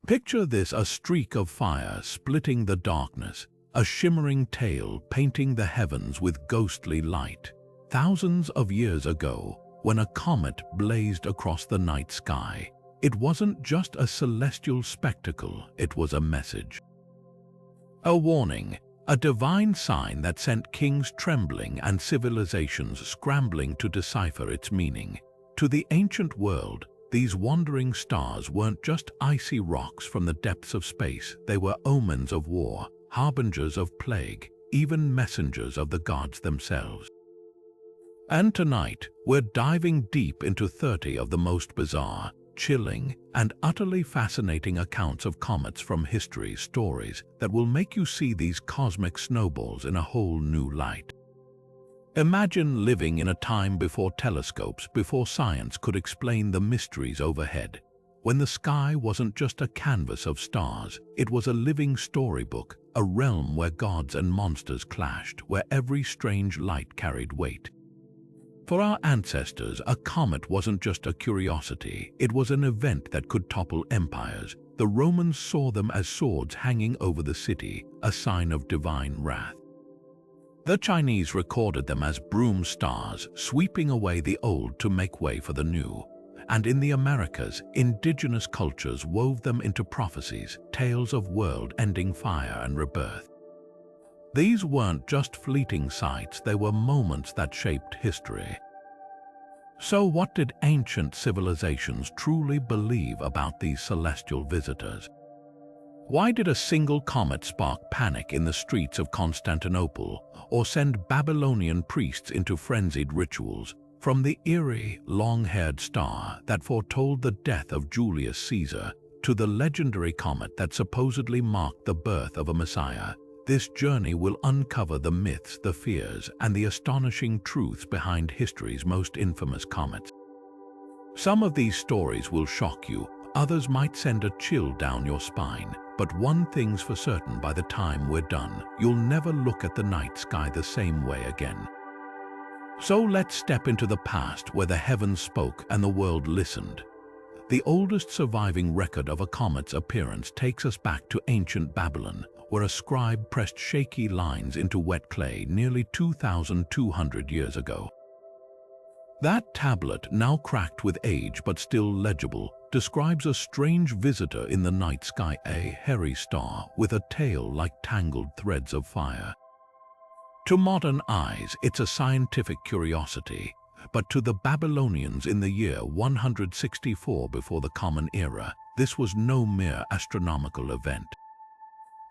Picture this: a streak of fire splitting the darkness, a shimmering tail painting the heavens with ghostly light. Thousands of years ago, when a comet blazed across the night sky, it wasn't just a celestial spectacle, it was a message. A warning, a divine sign that sent kings trembling and civilizations scrambling to decipher its meaning. To the ancient world, these wandering stars weren't just icy rocks from the depths of space, they were omens of war, harbingers of plague, even messengers of the gods themselves. And tonight, we're diving deep into 30 of the most bizarre, chilling, and utterly fascinating accounts of comets from history, stories that will make you see these cosmic snowballs in a whole new light. Imagine living in a time before telescopes, before science could explain the mysteries overhead, when the sky wasn't just a canvas of stars, it was a living storybook, a realm where gods and monsters clashed, where every strange light carried weight. For our ancestors, a comet wasn't just a curiosity, it was an event that could topple empires. The Romans saw them as swords hanging over the city, a sign of divine wrath. The Chinese recorded them as broom stars, sweeping away the old to make way for the new. And in the Americas, indigenous cultures wove them into prophecies, tales of world-ending fire and rebirth. These weren't just fleeting sights, they were moments that shaped history. So what did ancient civilizations truly believe about these celestial visitors? Why did a single comet spark panic in the streets of Constantinople or send Babylonian priests into frenzied rituals? From the eerie, long-haired star that foretold the death of Julius Caesar to the legendary comet that supposedly marked the birth of a messiah, this journey will uncover the myths, the fears, and the astonishing truths behind history's most infamous comets. Some of these stories will shock you, others might send a chill down your spine. But one thing's for certain: by the time we're done, you'll never look at the night sky the same way again. So let's step into the past, where the heavens spoke and the world listened. The oldest surviving record of a comet's appearance takes us back to ancient Babylon, where a scribe pressed shaky lines into wet clay nearly 2,200 years ago. That tablet, now cracked with age but still legible, describes a strange visitor in the night sky, a hairy star with a tail like tangled threads of fire. To modern eyes, it's a scientific curiosity, but to the Babylonians in the year 164 before the Common Era, this was no mere astronomical event.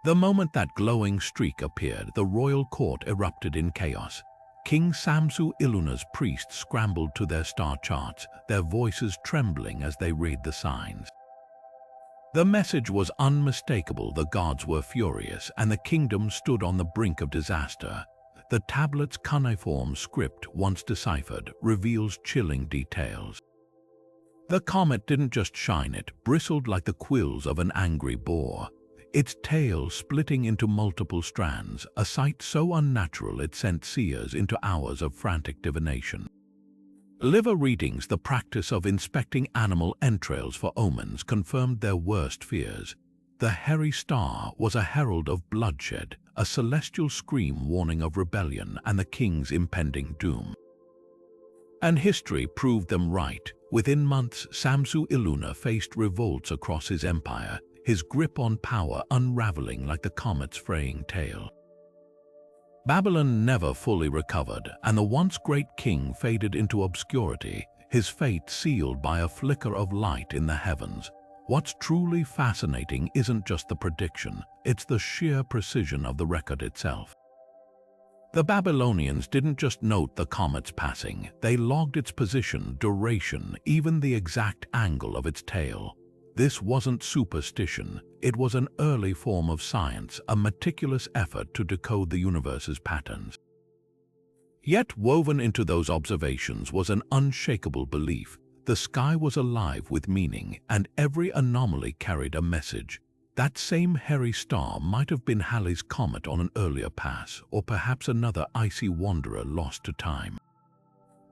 The moment that glowing streak appeared, the royal court erupted in chaos. King Samsu-Iluna's priests scrambled to their star charts, their voices trembling as they read the signs. The message was unmistakable: the gods were furious, and the kingdom stood on the brink of disaster. The tablet's cuneiform script, once deciphered, reveals chilling details. The comet didn't just shine, it bristled like the quills of an angry boar. Its tail splitting into multiple strands, a sight so unnatural it sent seers into hours of frantic divination. Liver readings, the practice of inspecting animal entrails for omens, confirmed their worst fears. The hairy star was a herald of bloodshed, a celestial scream warning of rebellion and the king's impending doom. And history proved them right. Within months, Samsu-Iluna faced revolts across his empire, his grip on power unraveling like the comet's fraying tail. Babylon never fully recovered, and the once great king faded into obscurity, his fate sealed by a flicker of light in the heavens. What's truly fascinating isn't just the prediction, it's the sheer precision of the record itself. The Babylonians didn't just note the comet's passing, they logged its position, duration, even the exact angle of its tail. This wasn't superstition, it was an early form of science, a meticulous effort to decode the universe's patterns. Yet woven into those observations was an unshakable belief: the sky was alive with meaning, and every anomaly carried a message. That same hairy star might have been Halley's comet on an earlier pass, or perhaps another icy wanderer lost to time.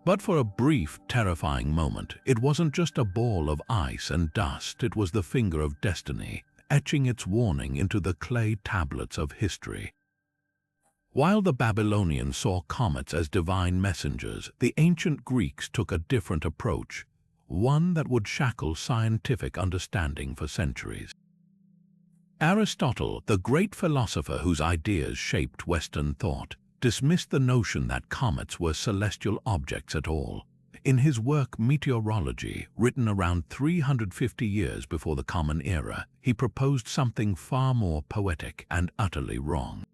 But for a brief, terrifying moment, it wasn't just a ball of ice and dust, it was the finger of destiny, etching its warning into the clay tablets of history. While the Babylonians saw comets as divine messengers, the ancient Greeks took a different approach, one that would shackle scientific understanding for centuries. Aristotle, the great philosopher whose ideas shaped Western thought, dismissed the notion that comets were celestial objects at all. In his work Meteorology, written around 350 years before the Common Era, he proposed something far more poetic and utterly wrong.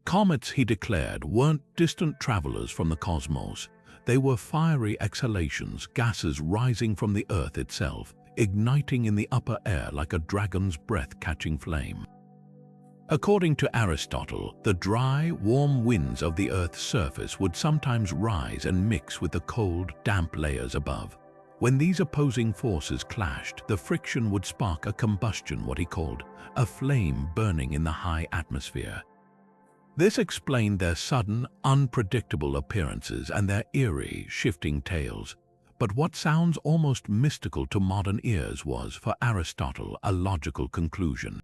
Comets, he declared, weren't distant travelers from the cosmos. They were fiery exhalations, gases rising from the Earth itself, igniting in the upper air like a dragon's breath catching flame. According to Aristotle, the dry, warm winds of the Earth's surface would sometimes rise and mix with the cold, damp layers above. When these opposing forces clashed, the friction would spark a combustion, what he called a flame burning in the high atmosphere. This explained their sudden, unpredictable appearances and their eerie, shifting tails. But what sounds almost mystical to modern ears was, for Aristotle, a logical conclusion.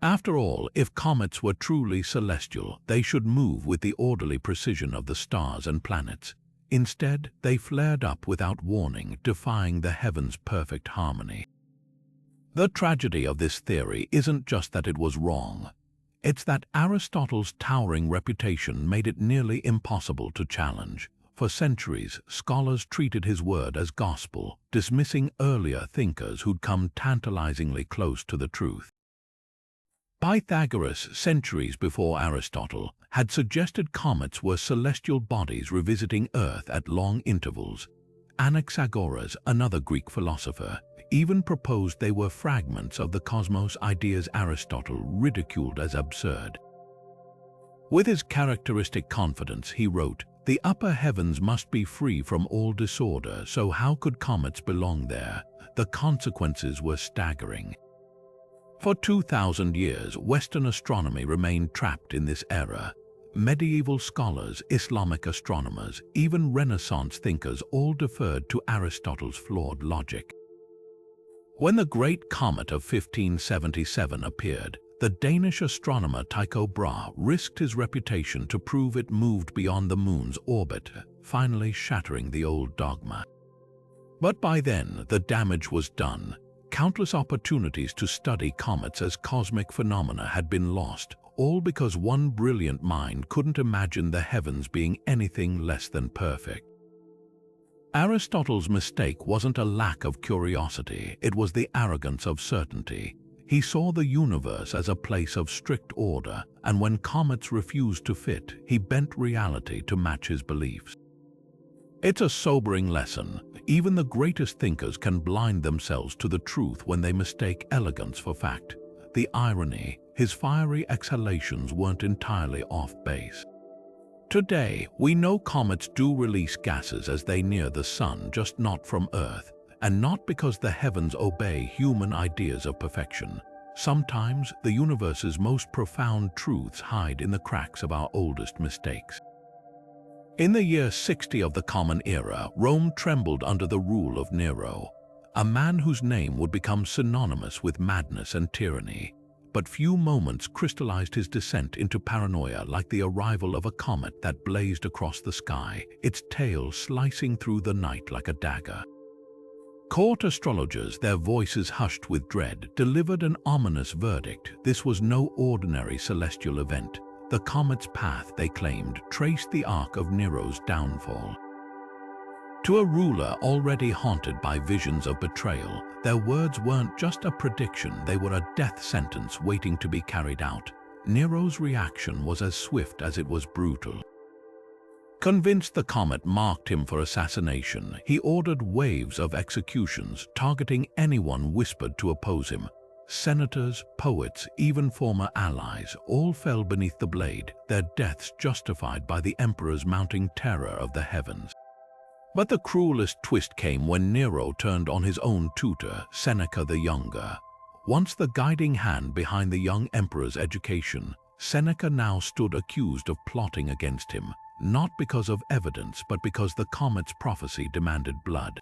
After all, if comets were truly celestial, they should move with the orderly precision of the stars and planets. Instead, they flared up without warning, defying the heavens' perfect harmony. The tragedy of this theory isn't just that it was wrong. It's that Aristotle's towering reputation made it nearly impossible to challenge. For centuries, scholars treated his word as gospel, dismissing earlier thinkers who'd come tantalizingly close to the truth. Pythagoras, centuries before Aristotle, had suggested comets were celestial bodies revisiting Earth at long intervals. Anaxagoras, another Greek philosopher, even proposed they were fragments of the cosmos, ideas Aristotle ridiculed as absurd. With his characteristic confidence, he wrote, "The upper heavens must be free from all disorder, so how could comets belong there? The consequences were staggering." For 2,000 years, Western astronomy remained trapped in this era. Medieval scholars, Islamic astronomers, even Renaissance thinkers all deferred to Aristotle's flawed logic. When the Great Comet of 1577 appeared, the Danish astronomer Tycho Brahe risked his reputation to prove it moved beyond the moon's orbit, finally shattering the old dogma. But by then, the damage was done. Countless opportunities to study comets as cosmic phenomena had been lost, all because one brilliant mind couldn't imagine the heavens being anything less than perfect. Aristotle's mistake wasn't a lack of curiosity, it was the arrogance of certainty. He saw the universe as a place of strict order, and when comets refused to fit, he bent reality to match his beliefs. It's a sobering lesson. Even the greatest thinkers can blind themselves to the truth when they mistake elegance for fact. The irony, his fiery exhalations weren't entirely off base. Today, we know comets do release gases as they near the sun, just not from Earth, and not because the heavens obey human ideas of perfection. Sometimes, the universe's most profound truths hide in the cracks of our oldest mistakes. In the year 60 of the Common Era, Rome trembled under the rule of Nero, a man whose name would become synonymous with madness and tyranny. But few moments crystallized his descent into paranoia like the arrival of a comet that blazed across the sky, its tail slicing through the night like a dagger. Court astrologers, their voices hushed with dread, delivered an ominous verdict. This was no ordinary celestial event. The comet's path, they claimed, traced the arc of Nero's downfall. To a ruler already haunted by visions of betrayal, their words weren't just a prediction, they were a death sentence waiting to be carried out. Nero's reaction was as swift as it was brutal. Convinced the comet marked him for assassination, he ordered waves of executions, targeting anyone whispered to oppose him. Senators, poets, even former allies, all fell beneath the blade, their deaths justified by the emperor's mounting terror of the heavens. But the cruelest twist came when Nero turned on his own tutor, Seneca the Younger. Once the guiding hand behind the young emperor's education, Seneca now stood accused of plotting against him, not because of evidence but because the comet's prophecy demanded blood.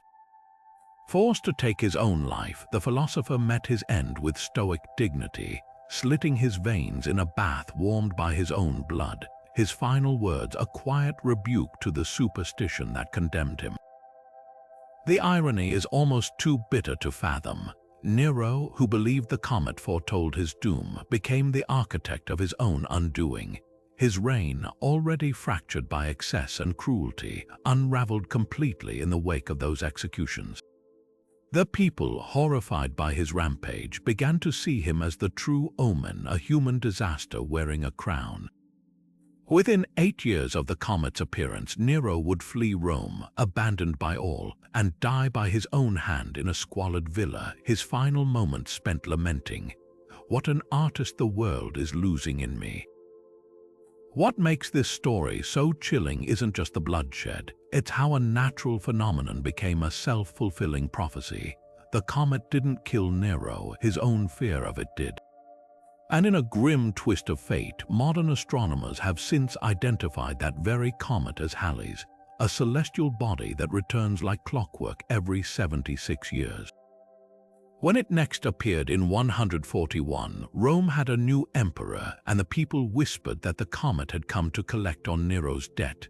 Forced to take his own life, the philosopher met his end with stoic dignity, slitting his veins in a bath warmed by his own blood, his final words a quiet rebuke to the superstition that condemned him. The irony is almost too bitter to fathom. Nero, who believed the comet foretold his doom, became the architect of his own undoing. His reign, already fractured by excess and cruelty, unraveled completely in the wake of those executions. The people, horrified by his rampage, began to see him as the true omen, a human disaster wearing a crown. Within 8 years of the comet's appearance, Nero would flee Rome, abandoned by all, and die by his own hand in a squalid villa, his final moments spent lamenting, "What an artist the world is losing in me." What makes this story so chilling isn't just the bloodshed, it's how a natural phenomenon became a self-fulfilling prophecy. The comet didn't kill Nero, his own fear of it did. And in a grim twist of fate, modern astronomers have since identified that very comet as Halley's, a celestial body that returns like clockwork every 76 years. When it next appeared in 141, Rome had a new emperor, and the people whispered that the comet had come to collect on Nero's debt.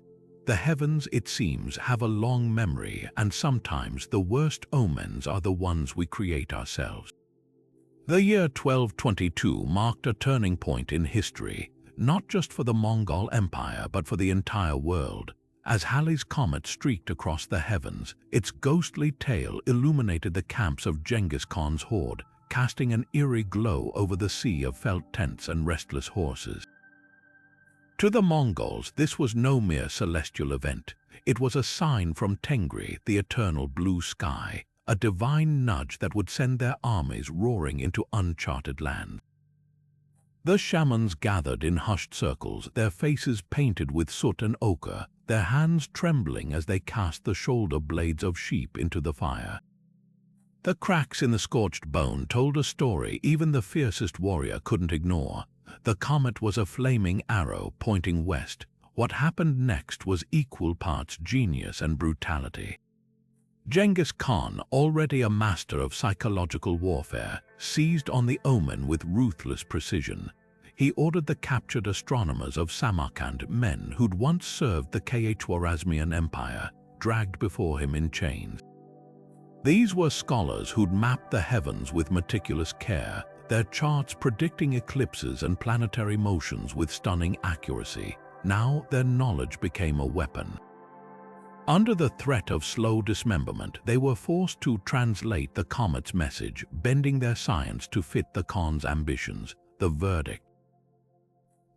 The heavens, it seems, have a long memory, and sometimes the worst omens are the ones we create ourselves. The year 1222 marked a turning point in history, not just for the Mongol Empire but for the entire world. As Halley's comet streaked across the heavens, its ghostly tail illuminated the camps of Genghis Khan's horde, casting an eerie glow over the sea of felt tents and restless horses. To the Mongols, this was no mere celestial event. It was a sign from Tengri, the eternal blue sky, a divine nudge that would send their armies roaring into uncharted lands. The shamans gathered in hushed circles, their faces painted with soot and ochre, their hands trembling as they cast the shoulder blades of sheep into the fire. The cracks in the scorched bone told a story even the fiercest warrior couldn't ignore. The comet was a flaming arrow pointing west. What happened next was equal parts genius and brutality. Genghis Khan, already a master of psychological warfare, seized on the omen with ruthless precision. He ordered the captured astronomers of Samarkand, men who'd once served the Khwarezmian Empire, dragged before him in chains. These were scholars who'd mapped the heavens with meticulous care, their charts predicting eclipses and planetary motions with stunning accuracy. Now their knowledge became a weapon. Under the threat of slow dismemberment, they were forced to translate the comet's message, bending their science to fit the Khan's ambitions. The verdict: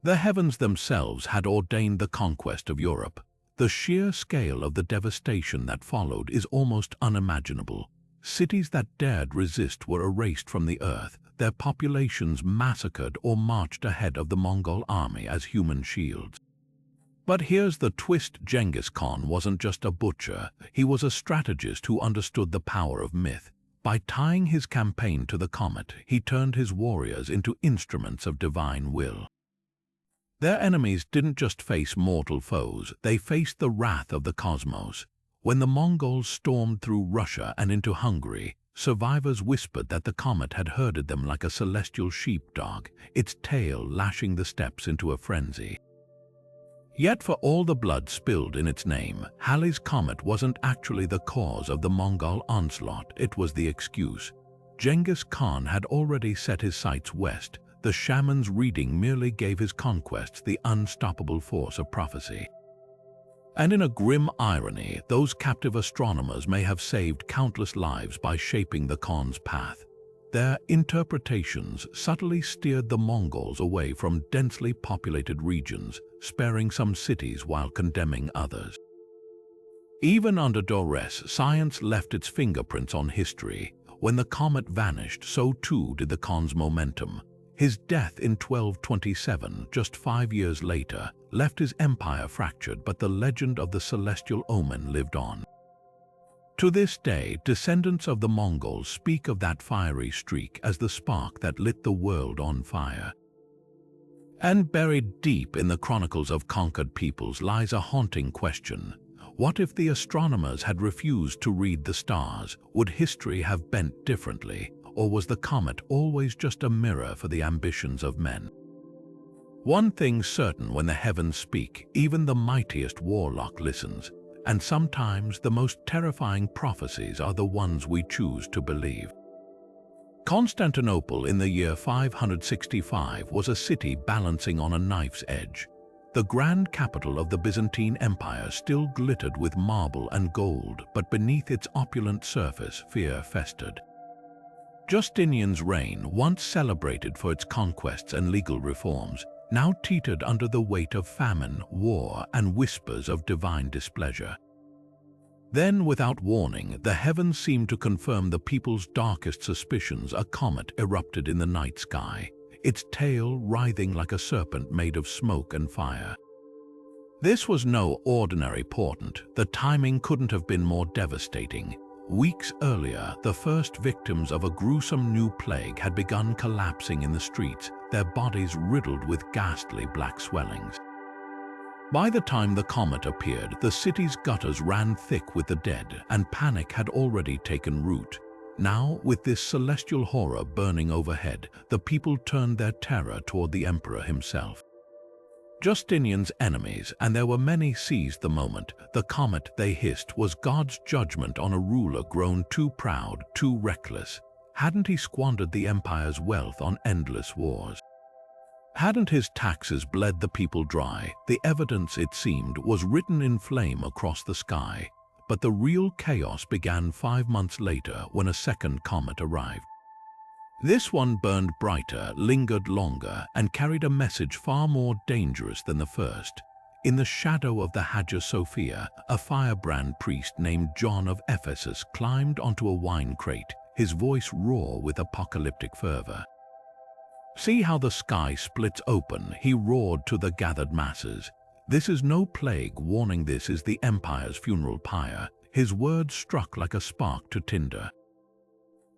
the heavens themselves had ordained the conquest of Europe. The sheer scale of the devastation that followed is almost unimaginable. Cities that dared resist were erased from the earth, their populations massacred or marched ahead of the Mongol army as human shields. But here's the twist: Genghis Khan wasn't just a butcher, he was a strategist who understood the power of myth. By tying his campaign to the comet, he turned his warriors into instruments of divine will. Their enemies didn't just face mortal foes, they faced the wrath of the cosmos. When the Mongols stormed through Russia and into Hungary, survivors whispered that the comet had herded them like a celestial sheepdog, its tail lashing the steppes into a frenzy. Yet for all the blood spilled in its name, Halley's comet wasn't actually the cause of the Mongol onslaught, it was the excuse. Genghis Khan had already set his sights west. The shaman's reading merely gave his conquests the unstoppable force of prophecy. And in a grim irony, those captive astronomers may have saved countless lives by shaping the Khan's path. Their interpretations subtly steered the Mongols away from densely populated regions, sparing some cities while condemning others. Even under duress, science left its fingerprints on history. When the comet vanished, so too did the Khan's momentum. His death in 1227, just 5 years later, left his empire fractured, but the legend of the celestial omen lived on. To this day, descendants of the Mongols speak of that fiery streak as the spark that lit the world on fire. And buried deep in the chronicles of conquered peoples lies a haunting question. What if the astronomers had refused to read the stars? Would history have bent differently? Or was the comet always just a mirror for the ambitions of men? One thing's certain: when the heavens speak, even the mightiest warlock listens. And sometimes the most terrifying prophecies are the ones we choose to believe. Constantinople in the year 565 was a city balancing on a knife's edge. The grand capital of the Byzantine Empire still glittered with marble and gold, but beneath its opulent surface, fear festered. Justinian's reign, once celebrated for its conquests and legal reforms, now teetered under the weight of famine, war, and whispers of divine displeasure. Then, without warning, the heavens seemed to confirm the people's darkest suspicions. A comet erupted in the night sky, its tail writhing like a serpent made of smoke and fire. This was no ordinary portent. The timing couldn't have been more devastating. Weeks earlier, the first victims of a gruesome new plague had begun collapsing in the streets, their bodies riddled with ghastly black swellings. By the time the comet appeared, the city's gutters ran thick with the dead, and panic had already taken root. Now, with this celestial horror burning overhead, the people turned their terror toward the emperor himself. Justinian's enemies, and there were many, seized the moment. The comet, they hissed, was God's judgment on a ruler grown too proud, too reckless. Hadn't he squandered the empire's wealth on endless wars? Hadn't his taxes bled the people dry? The evidence, it seemed, was written in flame across the sky. But the real chaos began 5 months later when a second comet arrived. This one burned brighter, lingered longer, and carried a message far more dangerous than the first. In the shadow of the Hagia Sophia, a firebrand priest named John of Ephesus climbed onto a wine crate, his voice raw with apocalyptic fervor. "See how the sky splits open," he roared to the gathered masses. "This is no plague warning, this is the empire's funeral pyre." His words struck like a spark to tinder.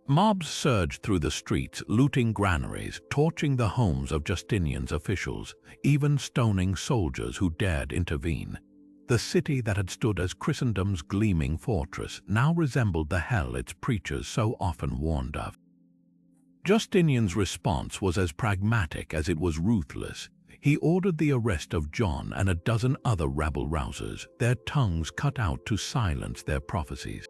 Mobs surged through the streets, looting granaries, torching the homes of Justinian's officials, even stoning soldiers who dared intervene. The city that had stood as Christendom's gleaming fortress now resembled the hell its preachers so often warned of. Justinian's response was as pragmatic as it was ruthless. He ordered the arrest of John and a dozen other rabble-rousers, their tongues cut out to silence their prophecies.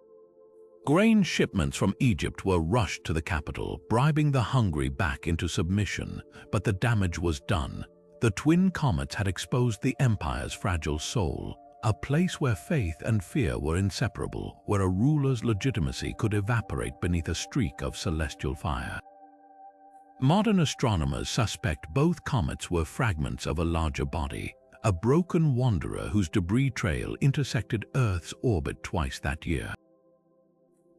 Grain shipments from Egypt were rushed to the capital, bribing the hungry back into submission, but the damage was done. The twin comets had exposed the empire's fragile soul, a place where faith and fear were inseparable, where a ruler's legitimacy could evaporate beneath a streak of celestial fire. Modern astronomers suspect both comets were fragments of a larger body, a broken wanderer whose debris trail intersected Earth's orbit twice that year.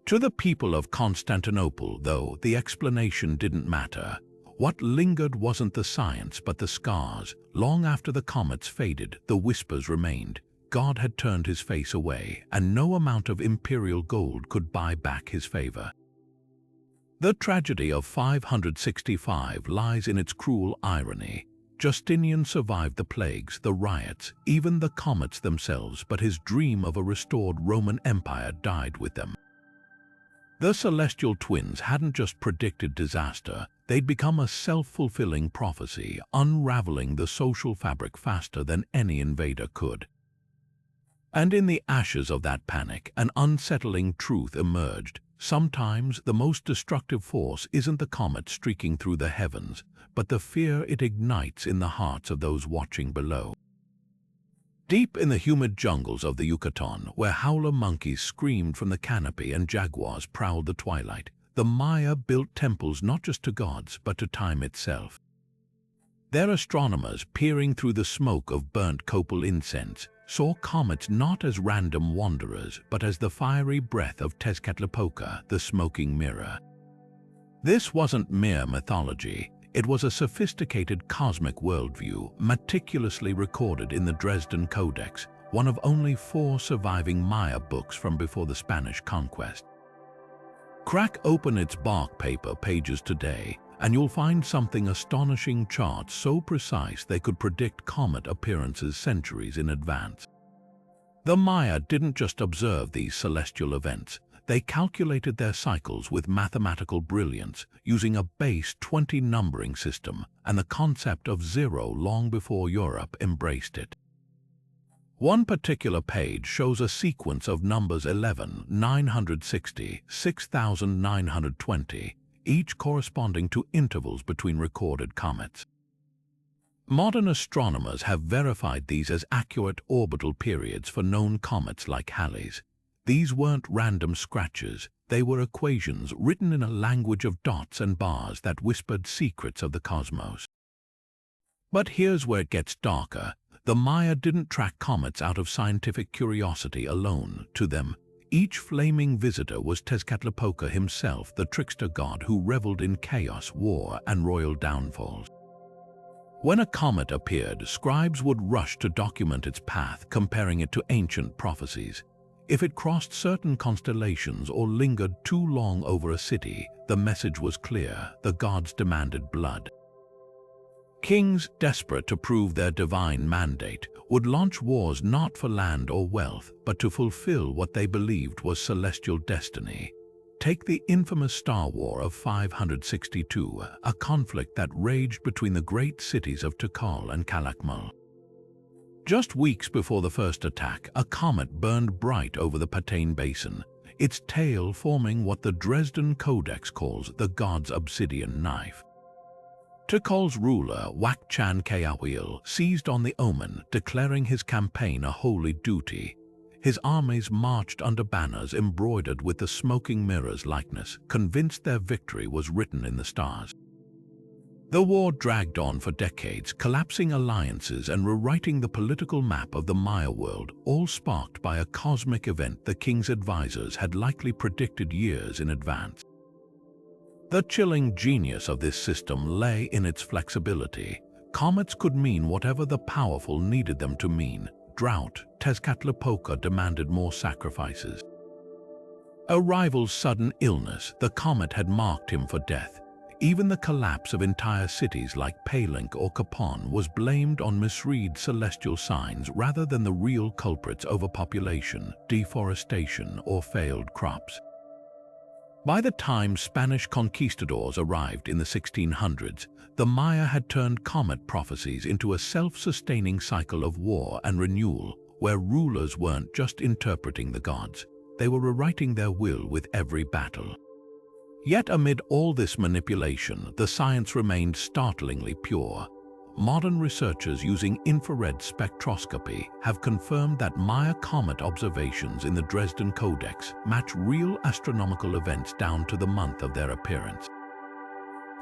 To the people of Constantinople, though, the explanation didn't matter. What lingered wasn't the science, but the scars. Long after the comets faded, the whispers remained. God had turned his face away, and no amount of imperial gold could buy back his favor. The tragedy of 565 lies in its cruel irony. Justinian survived the plagues, the riots, even the comets themselves, but his dream of a restored Roman Empire died with them. The celestial twins hadn't just predicted disaster, they'd become a self-fulfilling prophecy, unraveling the social fabric faster than any invader could. And in the ashes of that panic, an unsettling truth emerged. Sometimes the most destructive force isn't the comet streaking through the heavens, but the fear it ignites in the hearts of those watching below. Deep in the humid jungles of the Yucatan, where howler monkeys screamed from the canopy and jaguars prowled the twilight, the Maya built temples not just to gods, but to time itself. Their astronomers, peering through the smoke of burnt copal incense, saw comets not as random wanderers, but as the fiery breath of Tezcatlipoca, the smoking mirror. This wasn't mere mythology. It was a sophisticated cosmic worldview, meticulously recorded in the Dresden Codex, one of only 4 surviving Maya books from before the Spanish conquest. Crack open its bark paper pages today, and you'll find something astonishing: charts so precise they could predict comet appearances centuries in advance. The Maya didn't just observe these celestial events. They calculated their cycles with mathematical brilliance, using a base 20 numbering system and the concept of zero long before Europe embraced it. One particular page shows a sequence of numbers 11, 960, 6920, each corresponding to intervals between recorded comets. Modern astronomers have verified these as accurate orbital periods for known comets like Halley's. These weren't random scratches, they were equations written in a language of dots and bars that whispered secrets of the cosmos. But here's where it gets darker. The Maya didn't track comets out of scientific curiosity alone. To them, each flaming visitor was Tezcatlipoca himself, the trickster god who reveled in chaos, war, and royal downfalls. When a comet appeared, scribes would rush to document its path, comparing it to ancient prophecies. If it crossed certain constellations or lingered too long over a city, the message was clear: the gods demanded blood. Kings, desperate to prove their divine mandate, would launch wars not for land or wealth, but to fulfill what they believed was celestial destiny. Take the infamous Star War of 562, a conflict that raged between the great cities of Tikal and Calakmul. Just weeks before the first attack, a comet burned bright over the Patane Basin, its tail forming what the Dresden Codex calls the god's obsidian knife. Tikal's ruler, Wakchan Kayawil, seized on the omen, declaring his campaign a holy duty. His armies marched under banners embroidered with the smoking mirror's likeness, convinced their victory was written in the stars. The war dragged on for decades, collapsing alliances and rewriting the political map of the Maya world, all sparked by a cosmic event the king's advisors had likely predicted years in advance. The chilling genius of this system lay in its flexibility. Comets could mean whatever the powerful needed them to mean. Drought, Tezcatlipoca demanded more sacrifices. A rival's sudden illness, the comet had marked him for death. Even the collapse of entire cities like Palenque or Capon was blamed on misread celestial signs rather than the real culprits: overpopulation, deforestation, or failed crops. By the time Spanish conquistadors arrived in the 1600s, the Maya had turned comet prophecies into a self-sustaining cycle of war and renewal, where rulers weren't just interpreting the gods, they were rewriting their will with every battle. Yet amid all this manipulation, the science remained startlingly pure. Modern researchers using infrared spectroscopy have confirmed that Maya comet observations in the Dresden Codex match real astronomical events down to the month of their appearance.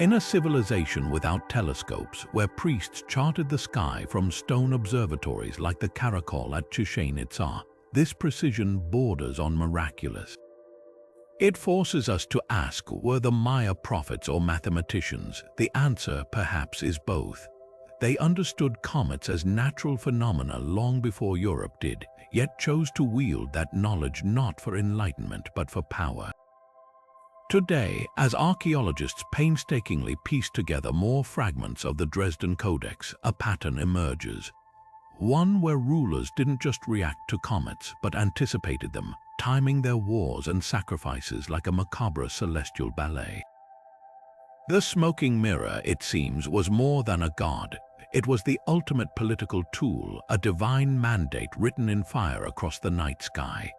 In a civilization without telescopes, where priests charted the sky from stone observatories like the Caracol at Chichen Itza, this precision borders on miraculous. It forces us to ask, were the Maya prophets or mathematicians? The answer, perhaps, is both. They understood comets as natural phenomena long before Europe did, yet chose to wield that knowledge not for enlightenment but for power. Today, as archaeologists painstakingly piece together more fragments of the Dresden Codex, a pattern emerges. One where rulers didn't just react to comets but anticipated them, timing their wars and sacrifices like a macabre celestial ballet. The smoking mirror, it seems, was more than a god. It was the ultimate political tool, a divine mandate written in fire across the night sky.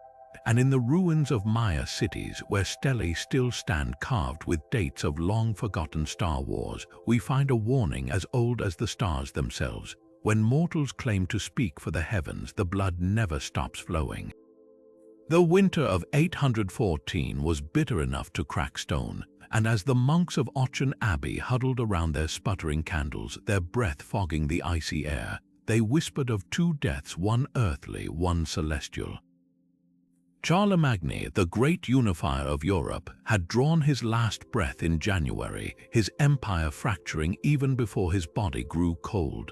And in the ruins of Maya cities, where stelae still stand carved with dates of long-forgotten star wars, we find a warning as old as the stars themselves. When mortals claim to speak for the heavens, the blood never stops flowing. The winter of 814 was bitter enough to crack stone, and as the monks of Auchan Abbey huddled around their sputtering candles, their breath fogging the icy air, they whispered of two deaths, one earthly, one celestial. Charlemagne, the great unifier of Europe, had drawn his last breath in January, his empire fracturing even before his body grew cold.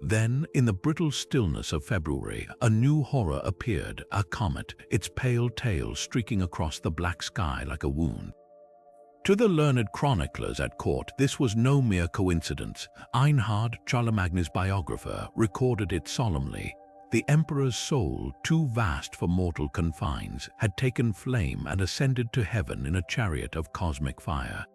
Then, in the brittle stillness of February, a new horror appeared, a comet, its pale tail streaking across the black sky like a wound. To the learned chroniclers at court, this was no mere coincidence. Einhard, Charlemagne's biographer, recorded it solemnly. the emperor's soul, too vast for mortal confines, had taken flame and ascended to heaven in a chariot of cosmic fire.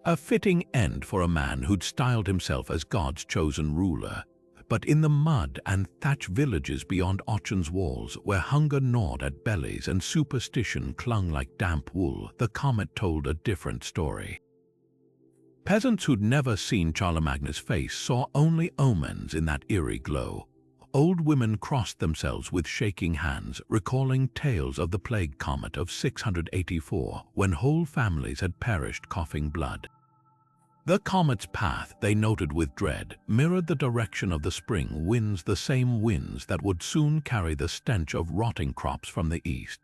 A fitting end for a man who'd styled himself as God's chosen ruler. But in the mud and thatch villages beyond Ochen's walls, where hunger gnawed at bellies and superstition clung like damp wool, the comet told a different story. Peasants who'd never seen Charlemagne's face saw only omens in that eerie glow. Old women crossed themselves with shaking hands, recalling tales of the plague comet of 684, when whole families had perished coughing blood. The comet's path, they noted with dread, mirrored the direction of the spring winds, the same winds that would soon carry the stench of rotting crops from the east.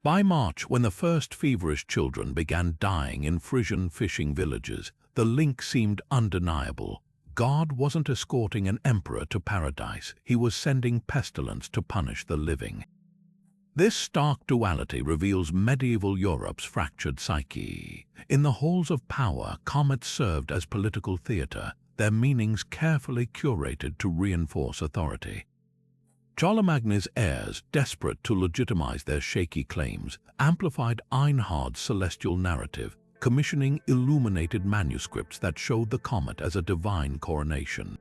By March, when the first feverish children began dying in Frisian fishing villages, the link seemed undeniable. God wasn't escorting an emperor to paradise, he was sending pestilence to punish the living. This stark duality reveals medieval Europe's fractured psyche. In the halls of power, comets served as political theater, their meanings carefully curated to reinforce authority. Charlemagne's heirs, desperate to legitimize their shaky claims, amplified Einhard's celestial narrative, commissioning illuminated manuscripts that showed the comet as a divine coronation.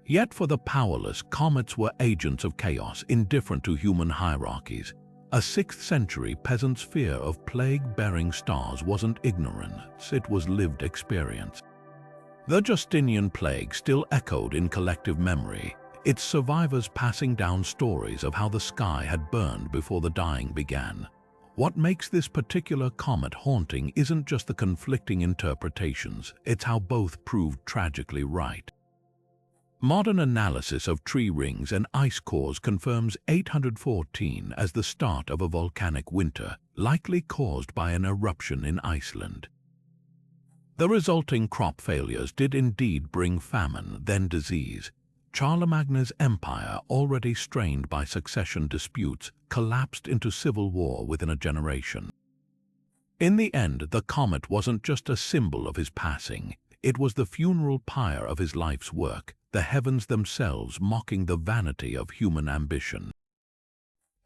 Yet for the powerless, comets were agents of chaos, indifferent to human hierarchies. A 6th century peasant's fear of plague-bearing stars wasn't ignorance, it was lived experience. The Justinian plague still echoed in collective memory, its survivors passing down stories of how the sky had burned before the dying began. What makes this particular comet haunting isn't just the conflicting interpretations, it's how both proved tragically right. Modern analysis of tree rings and ice cores confirms 814 as the start of a volcanic winter, likely caused by an eruption in Iceland. The resulting crop failures did indeed bring famine, then disease. Charlemagne's empire, already strained by succession disputes, collapsed into civil war within a generation. In the end, the comet wasn't just a symbol of his passing, it was the funeral pyre of his life's work, the heavens themselves mocking the vanity of human ambition.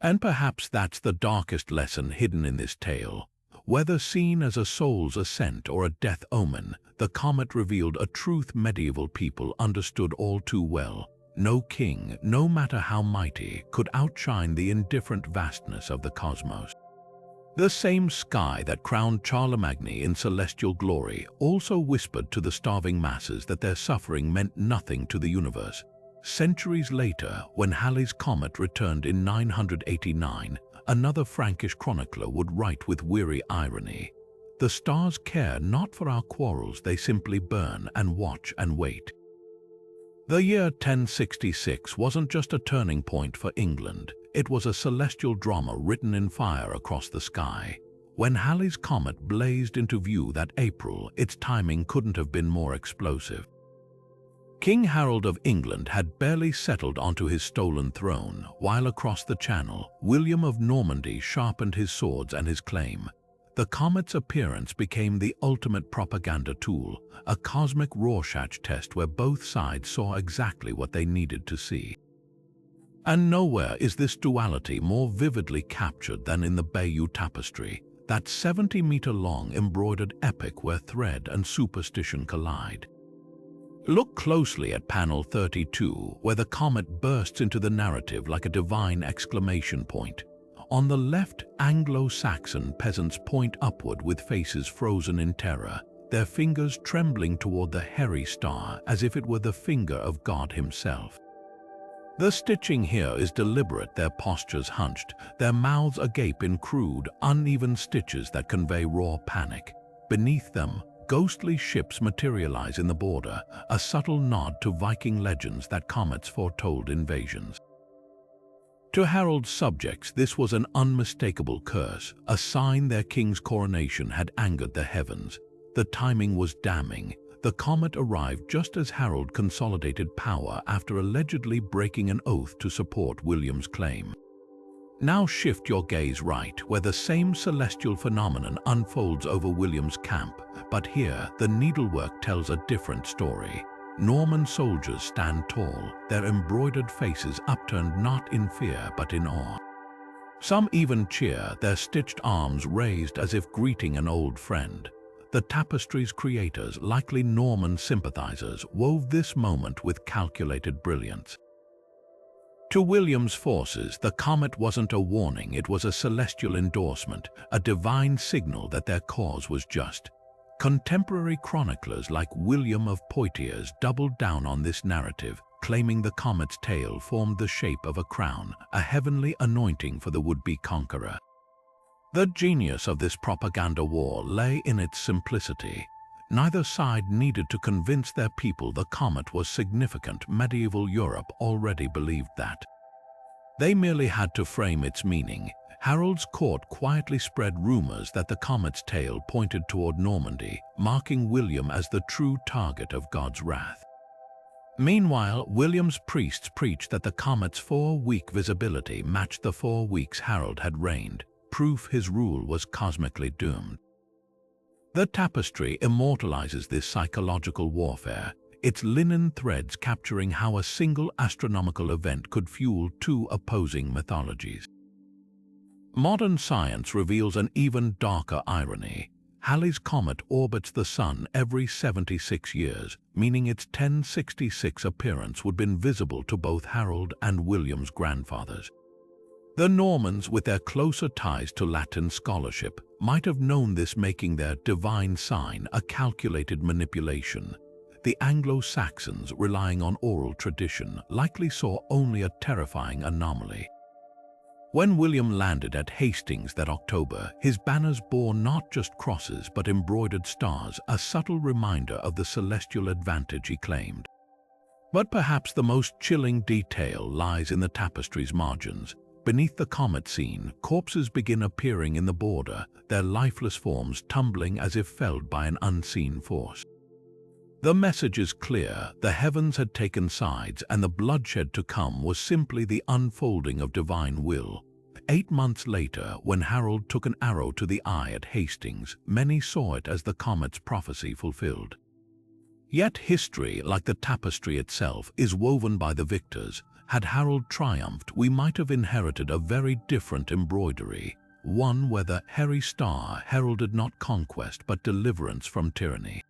And perhaps that's the darkest lesson hidden in this tale. Whether seen as a soul's ascent or a death omen, the comet revealed a truth medieval people understood all too well. No king, no matter how mighty, could outshine the indifferent vastness of the cosmos. The same sky that crowned Charlemagne in celestial glory also whispered to the starving masses that their suffering meant nothing to the universe. Centuries later, when Halley's comet returned in 989, another Frankish chronicler would write with weary irony, "The stars care not for our quarrels, they simply burn and watch and wait." The year 1066 wasn't just a turning point for England, it was a celestial drama written in fire across the sky. When Halley's comet blazed into view that April, its timing couldn't have been more explosive. King Harold of England had barely settled onto his stolen throne, while across the Channel, William of Normandy sharpened his swords and his claim. The comet's appearance became the ultimate propaganda tool, a cosmic Rorschach test where both sides saw exactly what they needed to see. And nowhere is this duality more vividly captured than in the Bayeux Tapestry, that 70-meter-long embroidered epic where thread and superstition collide. Look closely at panel 32, where the comet bursts into the narrative like a divine exclamation point. On the left, Anglo-Saxon peasants point upward with faces frozen in terror, their fingers trembling toward the hairy star as if it were the finger of God himself. The stitching here is deliberate, their postures hunched, their mouths agape in crude, uneven stitches that convey raw panic. Beneath them, ghostly ships materialize in the border, a subtle nod to Viking legends that comets foretold invasions. To Harold's subjects, this was an unmistakable curse, a sign their king's coronation had angered the heavens. The timing was damning. The comet arrived just as Harold consolidated power after allegedly breaking an oath to support William's claim. Now shift your gaze right, where the same celestial phenomenon unfolds over William's camp, but here the needlework tells a different story. Norman soldiers stand tall, their embroidered faces upturned not in fear but in awe. Some even cheer, their stitched arms raised as if greeting an old friend. The tapestry's creators, likely Norman sympathizers, wove this moment with calculated brilliance. To William's forces, the comet wasn't a warning, it was a celestial endorsement, a divine signal that their cause was just. Contemporary chroniclers like William of Poitiers doubled down on this narrative, claiming the comet's tail formed the shape of a crown, a heavenly anointing for the would-be conqueror. The genius of this propaganda war lay in its simplicity. Neither side needed to convince their people the comet was significant. Medieval Europe already believed that. They merely had to frame its meaning. Harold's court quietly spread rumors that the comet's tail pointed toward Normandy, marking William as the true target of God's wrath. Meanwhile, William's priests preached that the comet's 4-week visibility matched the 4 weeks Harold had reigned, proof his rule was cosmically doomed. The tapestry immortalizes this psychological warfare, its linen threads capturing how a single astronomical event could fuel 2 opposing mythologies. Modern science reveals an even darker irony. Halley's comet orbits the Sun every 76 years, meaning its 1066 appearance would have been visible to both Harold and William's grandfathers. The Normans, with their closer ties to Latin scholarship, might have known this, making their divine sign a calculated manipulation. The Anglo-Saxons, relying on oral tradition, likely saw only a terrifying anomaly. When William landed at Hastings that October, his banners bore not just crosses but embroidered stars, a subtle reminder of the celestial advantage he claimed. But perhaps the most chilling detail lies in the tapestry's margins. Beneath the comet scene, corpses begin appearing in the border, their lifeless forms tumbling as if felled by an unseen force. The message is clear: the heavens had taken sides, and the bloodshed to come was simply the unfolding of divine will. 8 months later, when Harold took an arrow to the eye at Hastings, many saw it as the comet's prophecy fulfilled. Yet history, like the tapestry itself, is woven by the victors. Had Harold triumphed, we might have inherited a very different embroidery, one where the hairy star heralded not conquest but deliverance from tyranny.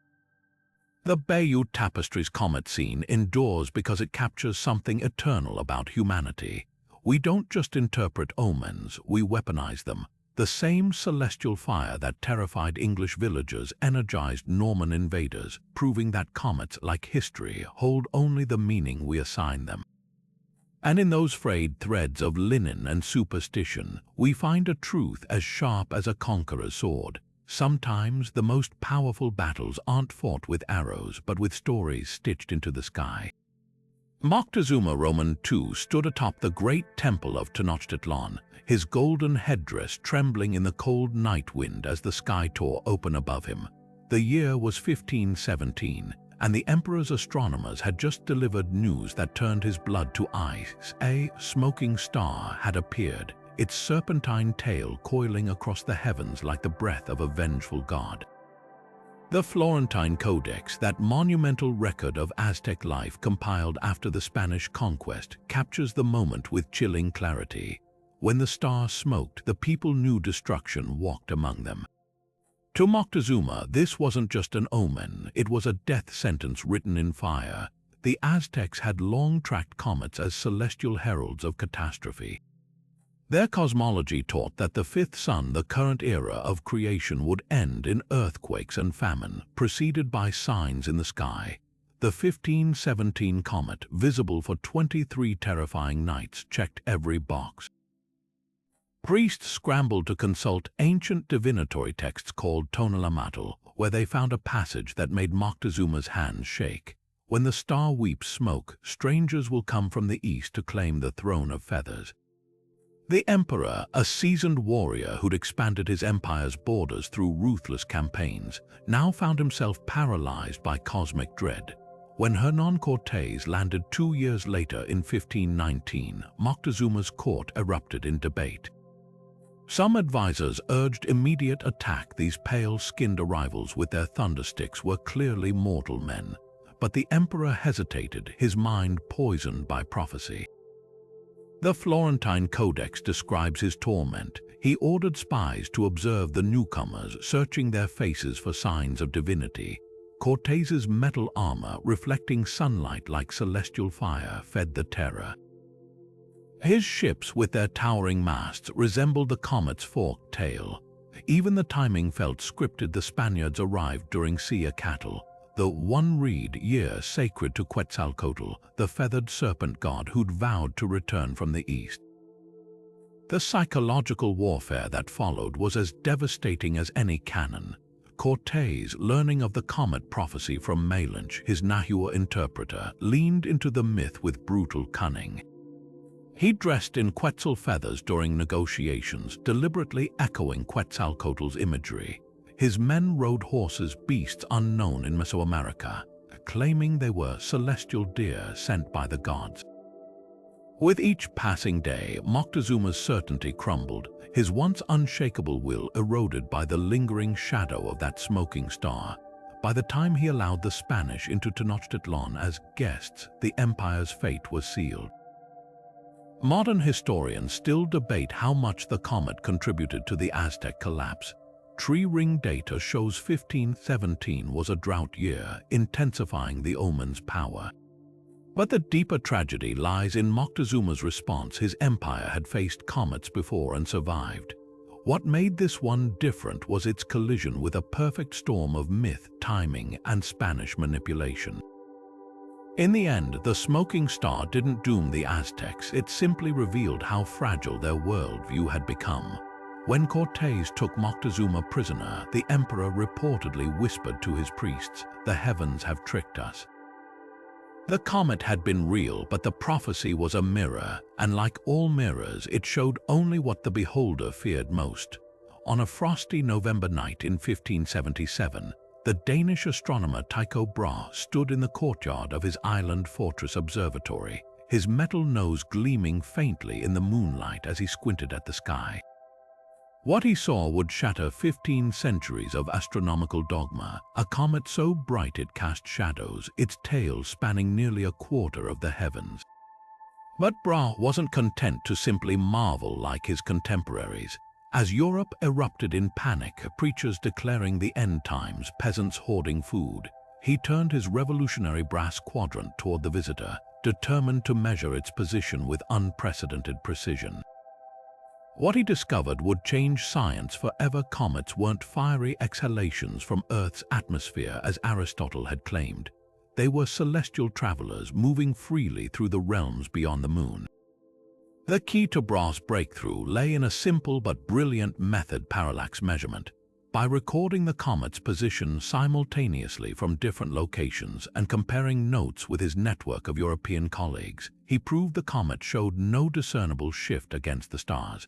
The Bayeux Tapestry's comet scene endures because it captures something eternal about humanity. We don't just interpret omens, we weaponize them. The same celestial fire that terrified English villagers energized Norman invaders, proving that comets, like history, hold only the meaning we assign them. And in those frayed threads of linen and superstition, we find a truth as sharp as a conqueror's sword. Sometimes the most powerful battles aren't fought with arrows, but with stories stitched into the sky. Moctezuma Roman II stood atop the great temple of Tenochtitlan, his golden headdress trembling in the cold night wind as the sky tore open above him. The year was 1517, and the emperor's astronomers had just delivered news that turned his blood to ice. A smoking star had appeared, its serpentine tail coiling across the heavens like the breath of a vengeful god. The Florentine Codex, that monumental record of Aztec life compiled after the Spanish conquest, captures the moment with chilling clarity. When the star smoked, the people knew destruction walked among them. To Moctezuma, this wasn't just an omen, it was a death sentence written in fire. The Aztecs had long tracked comets as celestial heralds of catastrophe. Their cosmology taught that the fifth sun, the current era of creation, would end in earthquakes and famine, preceded by signs in the sky. The 1517 comet, visible for 23 terrifying nights, checked every box. Priests scrambled to consult ancient divinatory texts called Tonalamatl, where they found a passage that made Moctezuma's hands shake. When the star weeps smoke, strangers will come from the east to claim the throne of feathers. The emperor, a seasoned warrior who'd expanded his empire's borders through ruthless campaigns, now found himself paralyzed by cosmic dread. When Hernan Cortés landed 2 years later in 1519, Moctezuma's court erupted in debate. Some advisors urged immediate attack. These pale-skinned arrivals with their thundersticks were clearly mortal men. but the emperor hesitated, his mind poisoned by prophecy. The Florentine Codex describes his torment. He ordered spies to observe the newcomers, searching their faces for signs of divinity. Cortez's metal armor, reflecting sunlight like celestial fire, fed the terror. His ships, with their towering masts, resembled the comet's forked tail. Even the timing felt scripted. The Spaniards arrived during Catl, the one reed year sacred to Quetzalcoatl, the feathered serpent god who'd vowed to return from the east. The psychological warfare that followed was as devastating as any cannon. Cortez, learning of the comet prophecy from Malinche, his Nahua interpreter, leaned into the myth with brutal cunning. He dressed in Quetzal feathers during negotiations, deliberately echoing Quetzalcoatl's imagery. His men rode horses, beasts unknown in Mesoamerica, claiming they were celestial deer sent by the gods. With each passing day, Moctezuma's certainty crumbled, his once unshakable will eroded by the lingering shadow of that smoking star. By the time he allowed the Spanish into Tenochtitlan as guests, the empire's fate was sealed. Modern historians still debate how much the comet contributed to the Aztec collapse. Tree ring data shows 1517 was a drought year, intensifying the Omens' power. But the deeper tragedy lies in Moctezuma's response. His empire had faced comets before and survived. What made this one different was its collision with a perfect storm of myth, timing, and Spanish manipulation. In the end, the smoking star didn't doom the Aztecs, it simply revealed how fragile their worldview had become. When Cortez took Moctezuma prisoner, the emperor reportedly whispered to his priests, "The heavens have tricked us." The comet had been real, but the prophecy was a mirror, and like all mirrors, it showed only what the beholder feared most. On a frosty November night in 1577, the Danish astronomer Tycho Brahe stood in the courtyard of his island fortress observatory, his metal nose gleaming faintly in the moonlight as he squinted at the sky. What he saw would shatter 15 centuries of astronomical dogma, a comet so bright it cast shadows, its tail spanning nearly a quarter of the heavens. But Brahe wasn't content to simply marvel like his contemporaries. As Europe erupted in panic, preachers declaring the end times, peasants hoarding food, he turned his revolutionary brass quadrant toward the visitor, determined to measure its position with unprecedented precision. What he discovered would change science forever. Comets weren't fiery exhalations from Earth's atmosphere as Aristotle had claimed. They were celestial travelers moving freely through the realms beyond the moon. The key to Brahe's breakthrough lay in a simple but brilliant method: parallax measurement. By recording the comet's position simultaneously from different locations and comparing notes with his network of European colleagues, he proved the comet showed no discernible shift against the stars.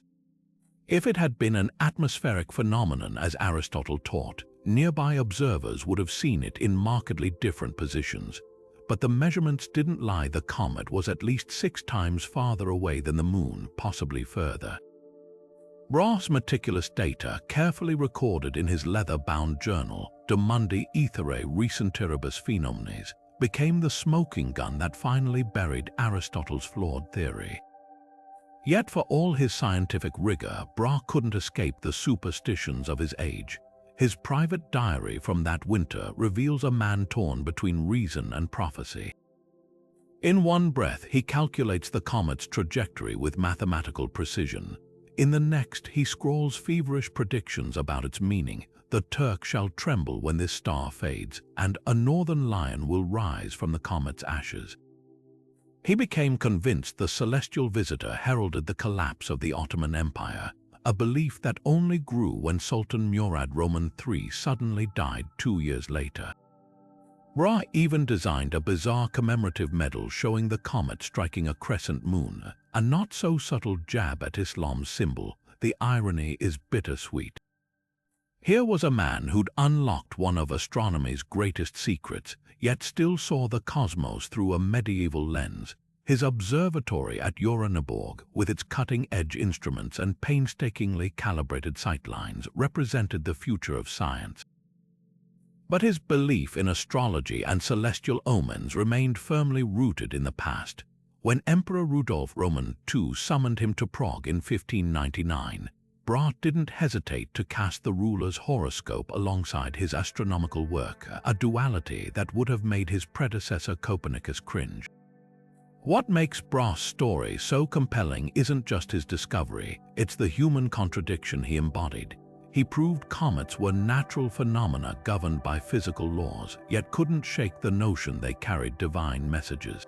If it had been an atmospheric phenomenon, as Aristotle taught, nearby observers would have seen it in markedly different positions. But the measurements didn't lie. The comet was at least 6 times farther away than the moon, possibly further. Brahe's meticulous data, carefully recorded in his leather-bound journal, De Mundi Aetherae Recenteribus Phenomenes, became the smoking gun that finally buried Aristotle's flawed theory. Yet for all his scientific rigor, Brahe couldn't escape the superstitions of his age. His private diary from that winter reveals a man torn between reason and prophecy. In one breath, he calculates the comet's trajectory with mathematical precision. In the next, he scrawls feverish predictions about its meaning. The Turk shall tremble when this star fades, and a northern lion will rise from the comet's ashes. He became convinced the celestial visitor heralded the collapse of the Ottoman Empire, a belief that only grew when Sultan Murad Roman III suddenly died 2 years later. Brahe even designed a bizarre commemorative medal showing the comet striking a crescent moon, a not-so-subtle jab at Islam's symbol. The irony is bittersweet. Here was a man who'd unlocked one of astronomy's greatest secrets, yet still saw the cosmos through a medieval lens. His observatory at Uraniborg, with its cutting-edge instruments and painstakingly calibrated sightlines, represented the future of science. But his belief in astrology and celestial omens remained firmly rooted in the past. When Emperor Rudolf Roman II summoned him to Prague in 1599, Brahe didn't hesitate to cast the ruler's horoscope alongside his astronomical work, a duality that would have made his predecessor Copernicus cringe. What makes Brahe's story so compelling isn't just his discovery, it's the human contradiction he embodied. He proved comets were natural phenomena governed by physical laws, yet couldn't shake the notion they carried divine messages.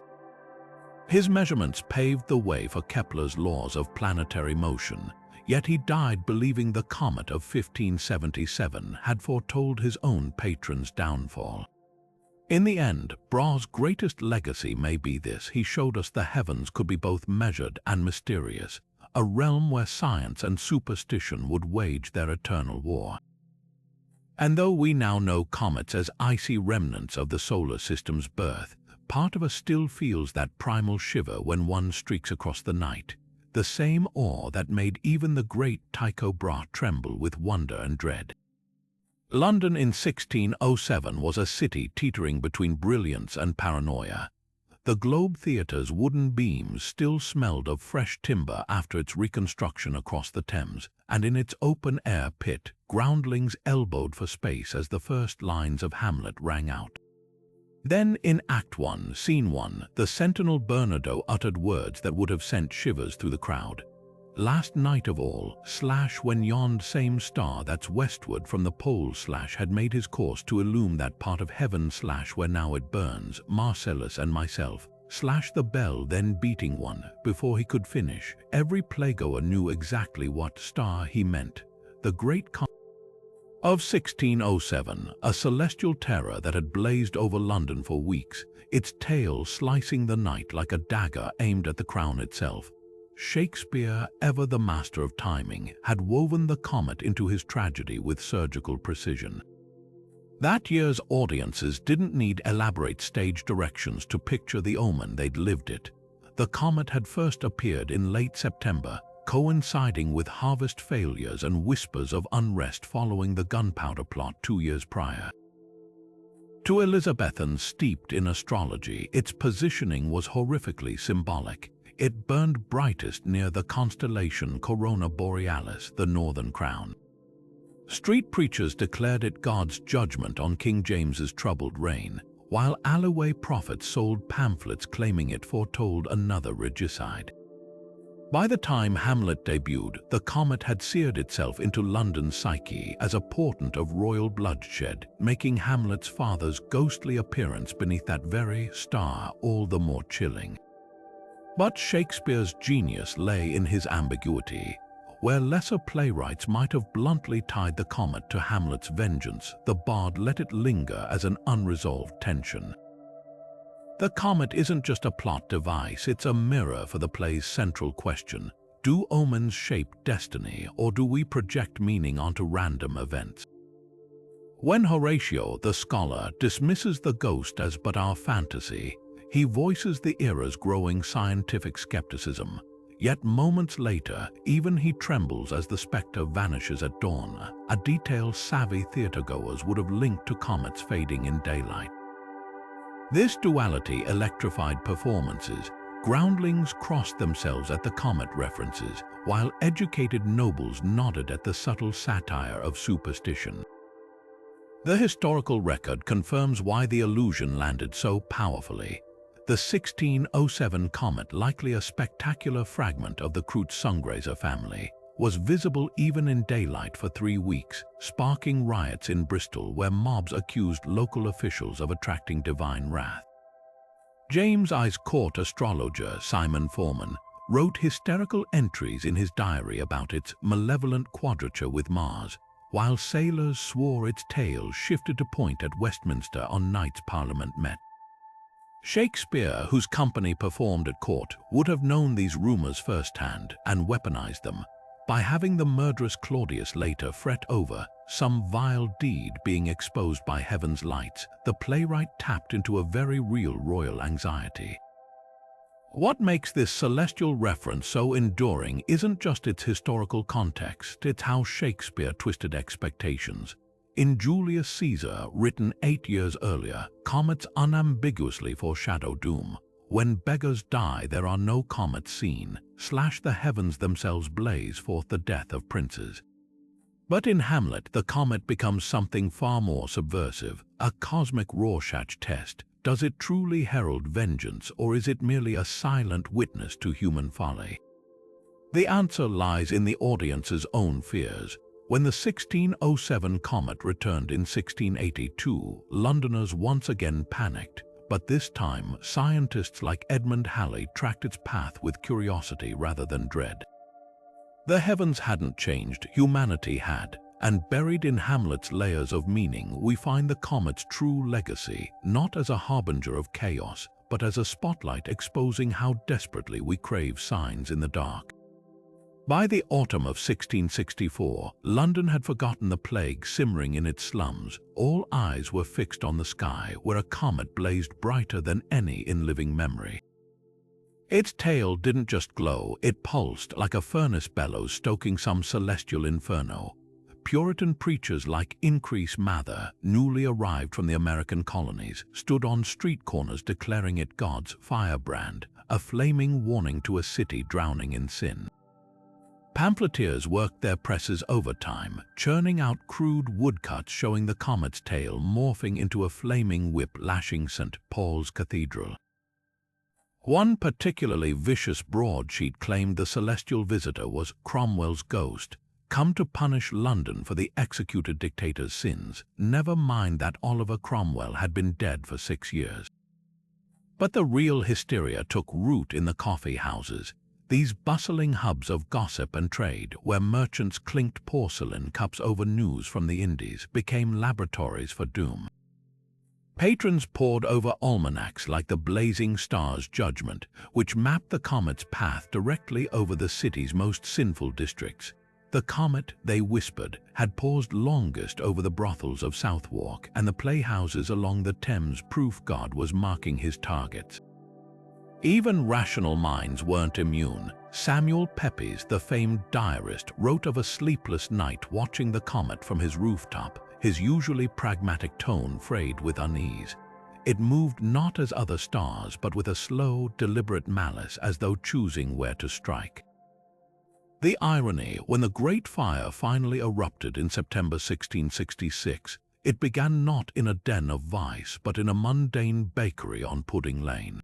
His measurements paved the way for Kepler's laws of planetary motion, yet he died believing the comet of 1577 had foretold his own patron's downfall. In the end, Brahe's greatest legacy may be this: he showed us the heavens could be both measured and mysterious, a realm where science and superstition would wage their eternal war. And though we now know comets as icy remnants of the solar system's birth, part of us still feels that primal shiver when one streaks across the night, the same awe that made even the great Tycho Brahe tremble with wonder and dread. London in 1607 was a city teetering between brilliance and paranoia. The Globe Theatre's wooden beams still smelled of fresh timber after its reconstruction across the Thames, and in its open-air pit, groundlings elbowed for space as the first lines of Hamlet rang out. Then, in Act 1, Scene 1, the sentinel Bernardo uttered words that would have sent shivers through the crowd. "Last night of all, when yond same star that's westward from the pole had made his course to illume that part of heaven where now it burns, Marcellus and myself, the bell then beating one, before he could finish, every playgoer knew exactly what star he meant. The great of 1607, a celestial terror that had blazed over London for weeks, its tail slicing the night like a dagger aimed at the crown itself. Shakespeare, ever the master of timing, had woven the comet into his tragedy with surgical precision. That year's audiences didn't need elaborate stage directions to picture the omen, they'd lived it. The comet had first appeared in late September, coinciding with harvest failures and whispers of unrest following the gunpowder plot 2 years prior. To Elizabethans steeped in astrology, its positioning was horrifically symbolic. It burned brightest near the constellation Corona Borealis, the northern crown. Street preachers declared it God's judgment on King James's troubled reign, while alleyway prophets sold pamphlets claiming it foretold another regicide. By the time Hamlet debuted, the comet had seared itself into London's psyche as a portent of royal bloodshed, making Hamlet's father's ghostly appearance beneath that very star all the more chilling. But Shakespeare's genius lay in his ambiguity. Where lesser playwrights might have bluntly tied the comet to Hamlet's vengeance, the bard let it linger as an unresolved tension. The comet isn't just a plot device, it's a mirror for the play's central question: do omens shape destiny, or do we project meaning onto random events? When Horatio, the scholar, dismisses the ghost as but our fantasy, he voices the era's growing scientific skepticism. Yet moments later, even he trembles as the spectre vanishes at dawn, a detail savvy theatergoers would have linked to comets fading in daylight. This duality electrified performances. Groundlings crossed themselves at the comet references, while educated nobles nodded at the subtle satire of superstition. The historical record confirms why the illusion landed so powerfully. The 1607 comet, likely a spectacular fragment of the Kreutz-Sungreiser family, was visible even in daylight for 3 weeks, sparking riots in Bristol where mobs accused local officials of attracting divine wrath. James I's court astrologer, Simon Forman, wrote hysterical entries in his diary about its malevolent quadrature with Mars, while sailors swore its tail shifted to point at Westminster on nights Parliament met. Shakespeare, whose company performed at court, would have known these rumors firsthand and weaponized them. By having the murderous Claudius later fret over some vile deed being exposed by heaven's lights, the playwright tapped into a very real royal anxiety. What makes this celestial reference so enduring isn't just its historical context, it's how Shakespeare twisted expectations. In Julius Caesar, written 8 years earlier, comets unambiguously foreshadow doom. When beggars die, there are no comets seen. Slash the heavens themselves blaze forth the death of princes. But in Hamlet, the comet becomes something far more subversive, a cosmic Rorschach test. Does it truly herald vengeance, or is it merely a silent witness to human folly? The answer lies in the audience's own fears. When the 1607 comet returned in 1682, Londoners once again panicked, but this time scientists like Edmund Halley tracked its path with curiosity rather than dread. The heavens hadn't changed, humanity had, and buried in Hamlet's layers of meaning we find the comet's true legacy, not as a harbinger of chaos, but as a spotlight exposing how desperately we crave signs in the dark. By the autumn of 1664, London had forgotten the plague simmering in its slums. All eyes were fixed on the sky, where a comet blazed brighter than any in living memory. Its tail didn't just glow, it pulsed like a furnace bellows stoking some celestial inferno. Puritan preachers like Increase Mather, newly arrived from the American colonies, stood on street corners declaring it God's firebrand, a flaming warning to a city drowning in sin. Pamphleteers worked their presses overtime, churning out crude woodcuts showing the comet's tail morphing into a flaming whip lashing St. Paul's Cathedral. One particularly vicious broadsheet claimed the celestial visitor was Cromwell's ghost, come to punish London for the executed dictator's sins. Never mind that Oliver Cromwell had been dead for 6 years. But the real hysteria took root in the coffee houses. These bustling hubs of gossip and trade, where merchants clinked porcelain cups over news from the Indies, became laboratories for doom. Patrons pored over almanacs like the blazing star's judgment, which mapped the comet's path directly over the city's most sinful districts. The comet, they whispered, had paused longest over the brothels of Southwark, and the playhouses along the Thames proof God was marking his targets. Even rational minds weren't immune. Samuel Pepys, the famed diarist, wrote of a sleepless night watching the comet from his rooftop, his usually pragmatic tone frayed with unease. It moved not as other stars, but with a slow, deliberate malice, as though choosing where to strike. The irony, when the Great Fire finally erupted in September 1666, it began not in a den of vice, but in a mundane bakery on Pudding Lane.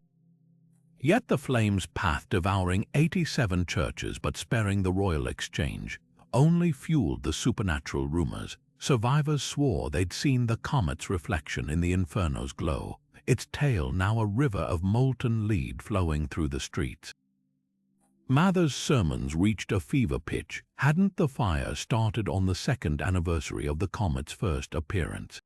Yet the flames' path, devouring 87 churches but sparing the Royal Exchange, only fueled the supernatural rumors. Survivors swore they'd seen the comet's reflection in the inferno's glow, its tail now a river of molten lead flowing through the streets. Mather's sermons reached a fever pitch. Hadn't the fire started on the 2nd anniversary of the comet's first appearance?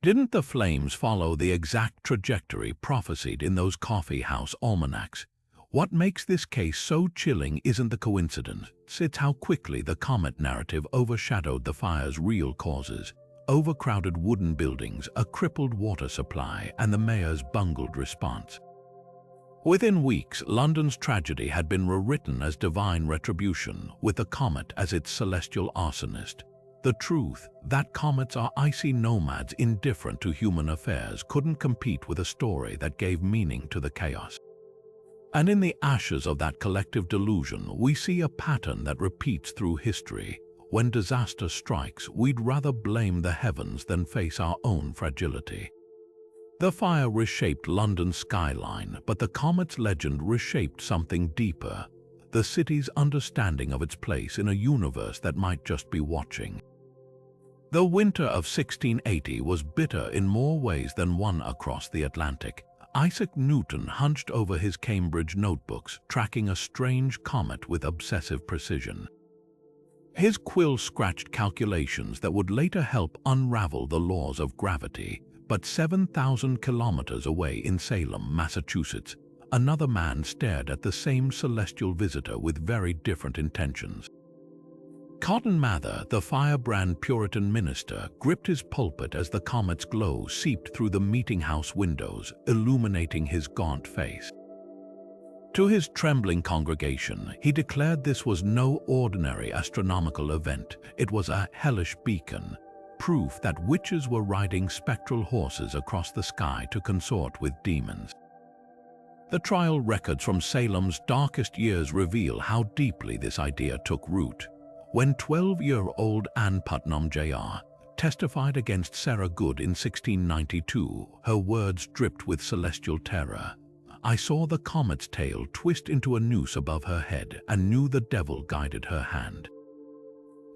Didn't the flames follow the exact trajectory prophesied in those coffee house almanacs? What makes this case so chilling isn't the coincidence, it's how quickly the comet narrative overshadowed the fire's real causes. Overcrowded wooden buildings, a crippled water supply, and the mayor's bungled response. Within weeks, London's tragedy had been rewritten as divine retribution, with the comet as its celestial arsonist. The truth, that comets are icy nomads indifferent to human affairs, couldn't compete with a story that gave meaning to the chaos. And in the ashes of that collective delusion, we see a pattern that repeats through history. When disaster strikes, we'd rather blame the heavens than face our own fragility. The fire reshaped London's skyline, but the comet's legend reshaped something deeper, the city's understanding of its place in a universe that might just be watching. The winter of 1680 was bitter in more ways than one across the Atlantic. Isaac Newton hunched over his Cambridge notebooks, tracking a strange comet with obsessive precision. His quill scratched calculations that would later help unravel the laws of gravity. But 7,000 kilometers away in Salem, Massachusetts, another man stared at the same celestial visitor with very different intentions. Cotton Mather, the firebrand Puritan minister, gripped his pulpit as the comet's glow seeped through the meeting-house windows, illuminating his gaunt face. To his trembling congregation, he declared this was no ordinary astronomical event. It was a hellish beacon. proof that witches were riding spectral horses across the sky to consort with demons. The trial records from Salem's darkest years reveal how deeply this idea took root. When 12-year-old Anne Putnam Jr. testified against Sarah Good in 1692, her words dripped with celestial terror. "I saw the comet's tail twist into a noose above her head and knew the devil guided her hand."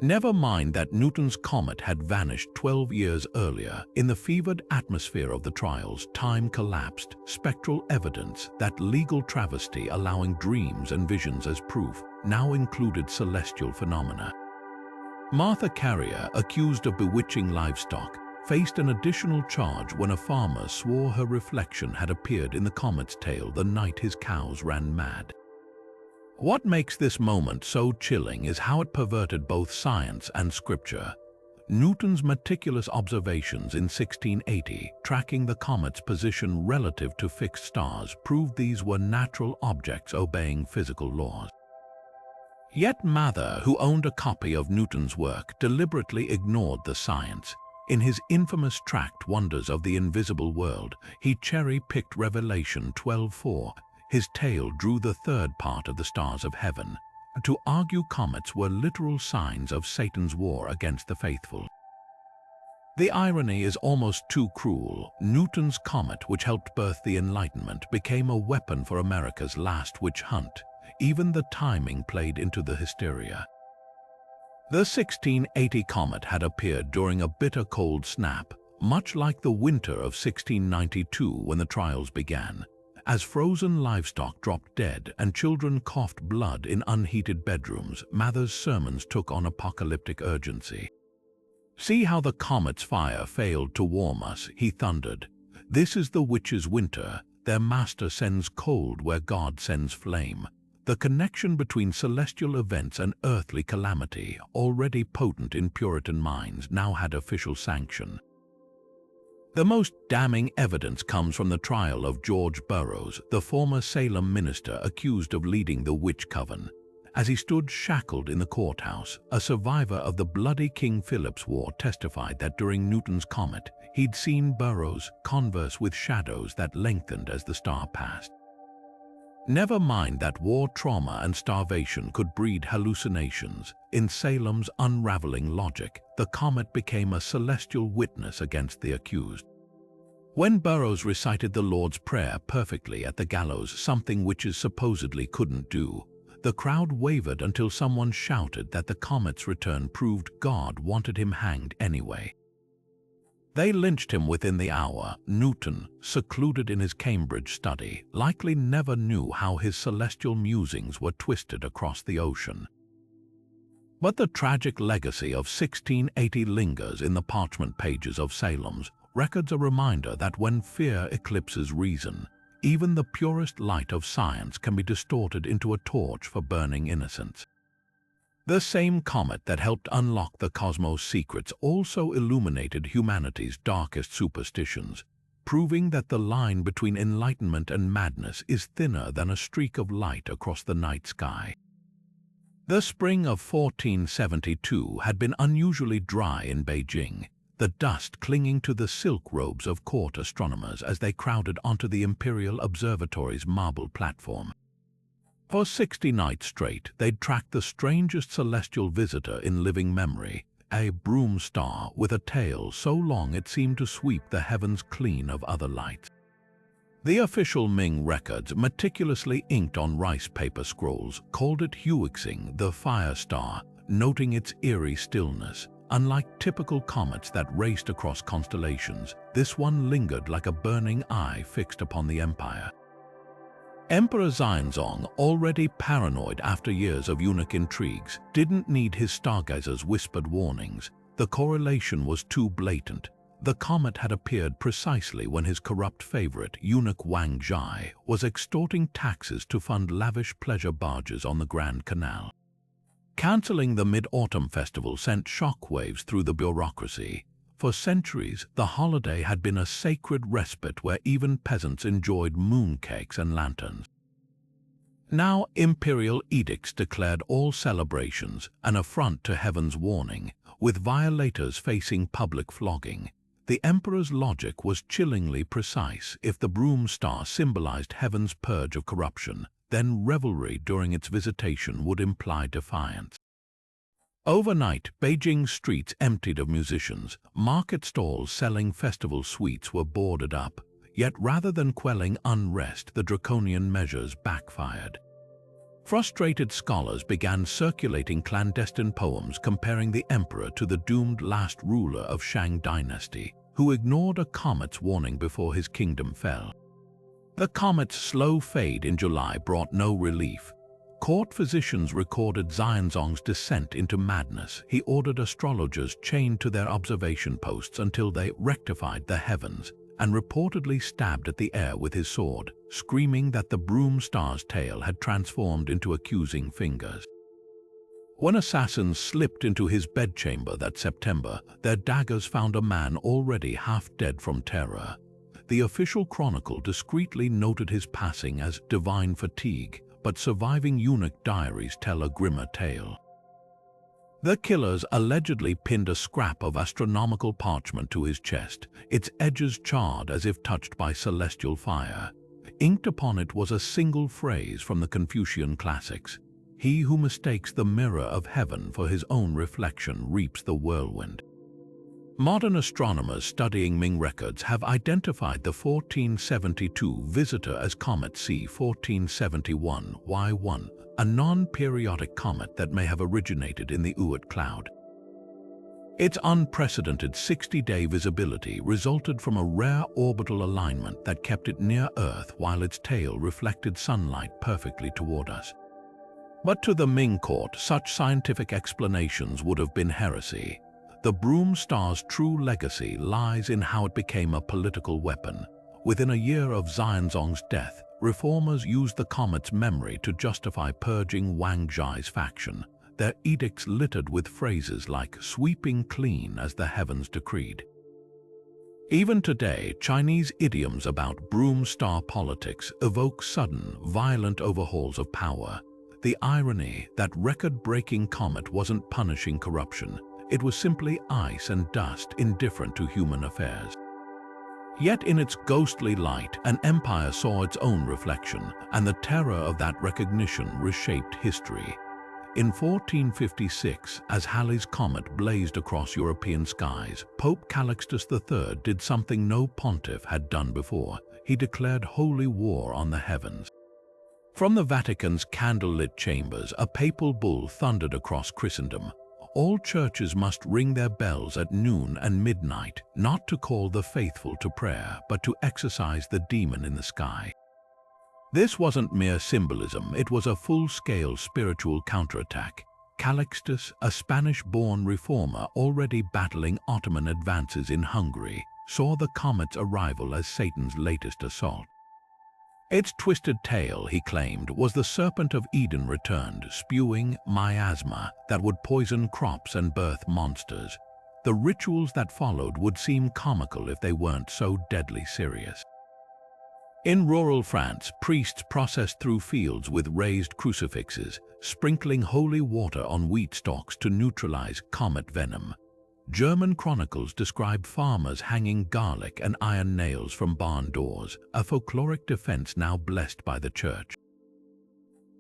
Never mind that Newton's comet had vanished 12 years earlier. In the fevered atmosphere of the trials, time collapsed. Spectral evidence, that legal travesty allowing dreams and visions as proof, now included celestial phenomena. Martha Carrier, accused of bewitching livestock, faced an additional charge when a farmer swore her reflection had appeared in the comet's tail the night his cows ran mad. What makes this moment so chilling is how it perverted both science and scripture. Newton's meticulous observations in 1680, tracking the comet's position relative to fixed stars, proved these were natural objects obeying physical laws. Yet Mather, who owned a copy of Newton's work, deliberately ignored the science. In his infamous tract Wonders of the Invisible World, he cherry-picked Revelation 12:4. His tale drew the third part of the stars of heaven, to argue comets were literal signs of Satan's war against the faithful. The irony is almost too cruel. Newton's comet, which helped birth the Enlightenment, became a weapon for America's last witch hunt. Even the timing played into the hysteria. The 1680 comet had appeared during a bitter cold snap, much like the winter of 1692 when the trials began. As frozen livestock dropped dead and children coughed blood in unheated bedrooms, Mather's sermons took on apocalyptic urgency. "See how the comet's fire failed to warm us," he thundered. "This is the witches' winter. Their master sends cold where God sends flame." The connection between celestial events and earthly calamity, already potent in Puritan minds, now had official sanction. The most damning evidence comes from the trial of George Burroughs, the former Salem minister accused of leading the witch coven. As he stood shackled in the courthouse, a survivor of the bloody King Philip's War testified that during Newton's comet, he'd seen Burroughs converse with shadows that lengthened as the star passed. Never mind that war trauma and starvation could breed hallucinations. In Salem's unraveling logic, the comet became a celestial witness against the accused. When Burroughs recited the Lord's Prayer perfectly at the gallows, something witches supposedly couldn't do, the crowd wavered until someone shouted that the comet's return proved God wanted him hanged anyway. They lynched him within the hour. Newton, secluded in his Cambridge study, likely never knew how his celestial musings were twisted across the ocean. But the tragic legacy of 1680 lingers in the parchment pages of Salem's records, a reminder that when fear eclipses reason, even the purest light of science can be distorted into a torch for burning innocence. The same comet that helped unlock the cosmos' secrets also illuminated humanity's darkest superstitions, proving that the line between enlightenment and madness is thinner than a streak of light across the night sky. The spring of 1472 had been unusually dry in Beijing, the dust clinging to the silk robes of court astronomers as they crowded onto the Imperial Observatory's marble platform. For 60 nights straight, they'd tracked the strangest celestial visitor in living memory, a broom star with a tail so long it seemed to sweep the heavens clean of other lights. The official Ming records, meticulously inked on rice paper scrolls, called it Huixing, the fire star, noting its eerie stillness. Unlike typical comets that raced across constellations, this one lingered like a burning eye fixed upon the empire. Emperor Xianzong, already paranoid after years of eunuch intrigues, didn't need his stargazers' whispered warnings. The correlation was too blatant. The comet had appeared precisely when his corrupt favorite, eunuch Wang Zhai, was extorting taxes to fund lavish pleasure barges on the Grand Canal. Canceling the Mid-Autumn Festival sent shockwaves through the bureaucracy. For centuries, the holiday had been a sacred respite where even peasants enjoyed mooncakes and lanterns. Now imperial edicts declared all celebrations an affront to heaven's warning, with violators facing public flogging. The emperor's logic was chillingly precise. If the broom star symbolized heaven's purge of corruption, then revelry during its visitation would imply defiance. Overnight, Beijing's streets emptied of musicians. Market stalls selling festival sweets were boarded up. Yet rather than quelling unrest, the draconian measures backfired. Frustrated scholars began circulating clandestine poems comparing the emperor to the doomed last ruler of Shang dynasty, who ignored a comet's warning before his kingdom fell. The comet's slow fade in July brought no relief. Court physicians recorded Xianzong's descent into madness. He ordered astrologers chained to their observation posts until they rectified the heavens, and reportedly stabbed at the air with his sword, screaming that the broom star's tail had transformed into accusing fingers. When assassins slipped into his bedchamber that September, their daggers found a man already half dead from terror. The official chronicle discreetly noted his passing as divine fatigue, but surviving eunuch diaries tell a grimmer tale. The killers allegedly pinned a scrap of astronomical parchment to his chest, its edges charred as if touched by celestial fire. Inked upon it was a single phrase from the Confucian classics: "He who mistakes the mirror of heaven for his own reflection reaps the whirlwind." Modern astronomers studying Ming records have identified the 1472 visitor as Comet C 1471 Y1, a non-periodic comet that may have originated in the Oort cloud. Its unprecedented 60-day visibility resulted from a rare orbital alignment that kept it near Earth while its tail reflected sunlight perfectly toward us. But to the Ming court, such scientific explanations would have been heresy. The broom star's true legacy lies in how it became a political weapon. Within a year of Xianzong's death, reformers used the comet's memory to justify purging Wang Zhai's faction, their edicts littered with phrases like "sweeping clean as the heavens decreed." Even today, Chinese idioms about broom star politics evoke sudden, violent overhauls of power. The irony that record-breaking comet wasn't punishing corruption, it was simply ice and dust indifferent to human affairs. Yet in its ghostly light, an empire saw its own reflection, and the terror of that recognition reshaped history. In 1456, as Halley's comet blazed across European skies, Pope Calixtus III did something no pontiff had done before. He declared holy war on the heavens. From the Vatican's candlelit chambers, a papal bull thundered across Christendom. All churches must ring their bells at noon and midnight, not to call the faithful to prayer, but to exorcise the demon in the sky. This wasn't mere symbolism, it was a full-scale spiritual counterattack. Calixtus, a Spanish-born reformer already battling Ottoman advances in Hungary, saw the comet's arrival as Satan's latest assault. Its twisted tail, he claimed, was the serpent of Eden returned, spewing miasma that would poison crops and birth monsters. The rituals that followed would seem comical if they weren't so deadly serious. In rural France, priests processed through fields with raised crucifixes, sprinkling holy water on wheat stalks to neutralize comet venom. German chronicles describe farmers hanging garlic and iron nails from barn doors, a folkloric defense now blessed by the church.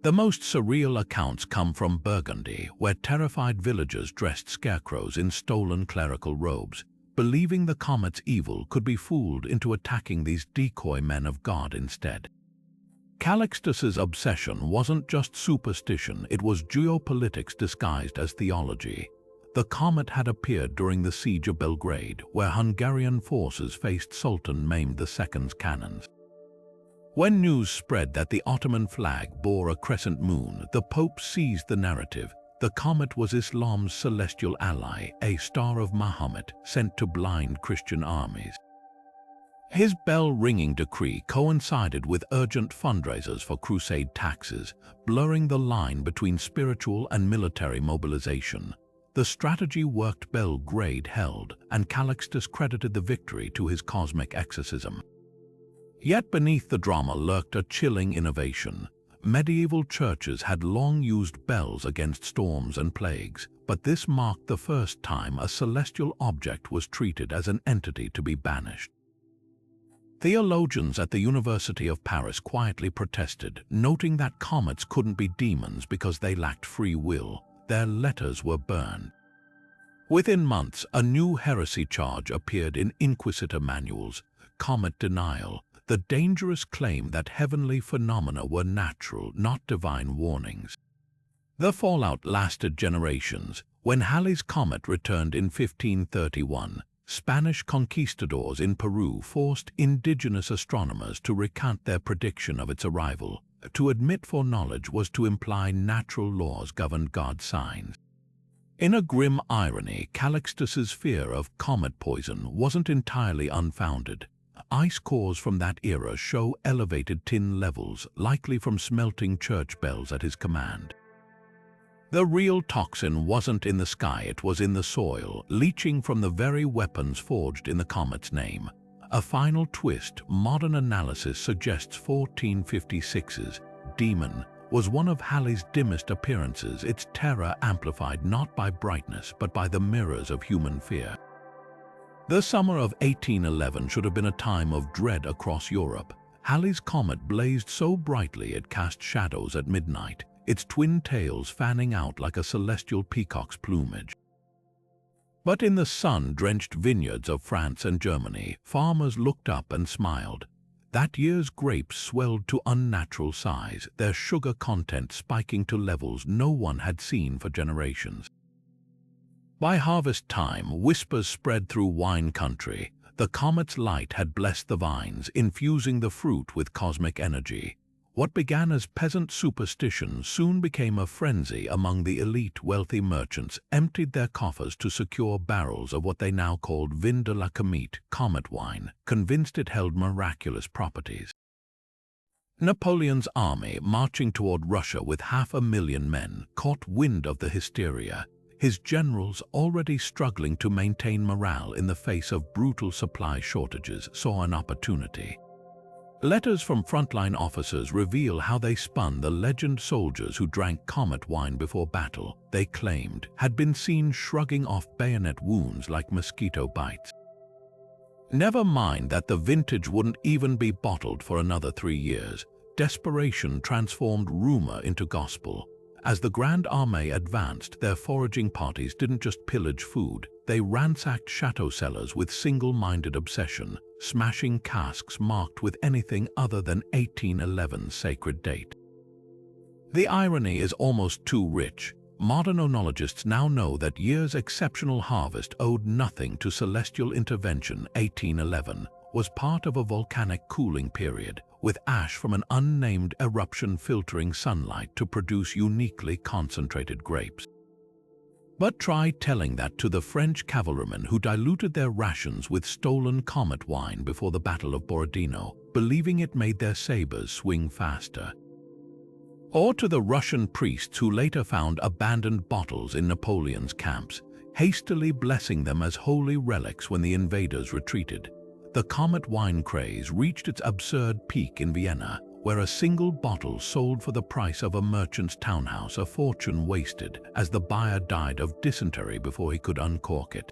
The most surreal accounts come from Burgundy, where terrified villagers dressed scarecrows in stolen clerical robes, believing the comet's evil could be fooled into attacking these decoy men of God instead. Calixtus's obsession wasn't just superstition, it was geopolitics disguised as theology. The comet had appeared during the siege of Belgrade, where Hungarian forces faced Sultan Mehmed II's cannons. When news spread that the Ottoman flag bore a crescent moon, the Pope seized the narrative. The comet was Islam's celestial ally, a star of Muhammad sent to blind Christian armies. His bell-ringing decree coincided with urgent fundraisers for crusade taxes, blurring the line between spiritual and military mobilization. The strategy worked. Belgrade held, and Calixtus credited the victory to his cosmic exorcism. Yet beneath the drama lurked a chilling innovation. Medieval churches had long used bells against storms and plagues, but this marked the first time a celestial object was treated as an entity to be banished. Theologians at the University of Paris quietly protested, noting that comets couldn't be demons because they lacked free will. Their letters were burned. Within months, a new heresy charge appeared in Inquisitor manuals: comet denial, the dangerous claim that heavenly phenomena were natural, not divine warnings. The fallout lasted generations. When Halley's comet returned in 1531, Spanish conquistadors in Peru forced indigenous astronomers to recant their prediction of its arrival. To admit foreknowledge was to imply natural laws governed God's signs. In a grim irony, Calixtus's fear of comet poison wasn't entirely unfounded. Ice cores from that era show elevated tin levels, likely from smelting church bells at his command. The real toxin wasn't in the sky, it was in the soil, leaching from the very weapons forged in the comet's name. A final twist: modern analysis suggests 1456's demon was one of Halley's dimmest appearances, its terror amplified not by brightness but by the mirrors of human fear. The summer of 1811 should have been a time of dread across Europe. Halley's comet blazed so brightly it cast shadows at midnight, its twin tails fanning out like a celestial peacock's plumage. But in the sun-drenched vineyards of France and Germany, farmers looked up and smiled. That year's grapes swelled to unnatural size, their sugar content spiking to levels no one had seen for generations. By harvest time, whispers spread through wine country. The comet's light had blessed the vines, infusing the fruit with cosmic energy. What began as peasant superstition soon became a frenzy among the elite. Wealthy merchants emptied their coffers to secure barrels of what they now called vin de la comète, comet wine, convinced it held miraculous properties. Napoleon's army, marching toward Russia with 500,000 men, caught wind of the hysteria. His generals, already struggling to maintain morale in the face of brutal supply shortages, saw an opportunity. Letters from frontline officers reveal how they spun the legend soldiers who drank comet wine before battle, they claimed, had been seen shrugging off bayonet wounds like mosquito bites. Never mind that the vintage wouldn't even be bottled for another 3 years. Desperation transformed rumor into gospel. As the Grand Armée advanced, their foraging parties didn't just pillage food, they ransacked chateau cellars with single-minded obsession, smashing casks marked with anything other than 1811's sacred date. The irony is almost too rich. Modern oenologists now know that year's exceptional harvest owed nothing to celestial intervention. 1811 was part of a volcanic cooling period, with ash from an unnamed eruption filtering sunlight to produce uniquely concentrated grapes. But try telling that to the French cavalrymen who diluted their rations with stolen comet wine before the Battle of Borodino, believing it made their sabers swing faster. Or to the Russian priests who later found abandoned bottles in Napoleon's camps, hastily blessing them as holy relics when the invaders retreated. The comet wine craze reached its absurd peak in Vienna, where a single bottle sold for the price of a merchant's townhouse, a fortune wasted as the buyer died of dysentery before he could uncork it.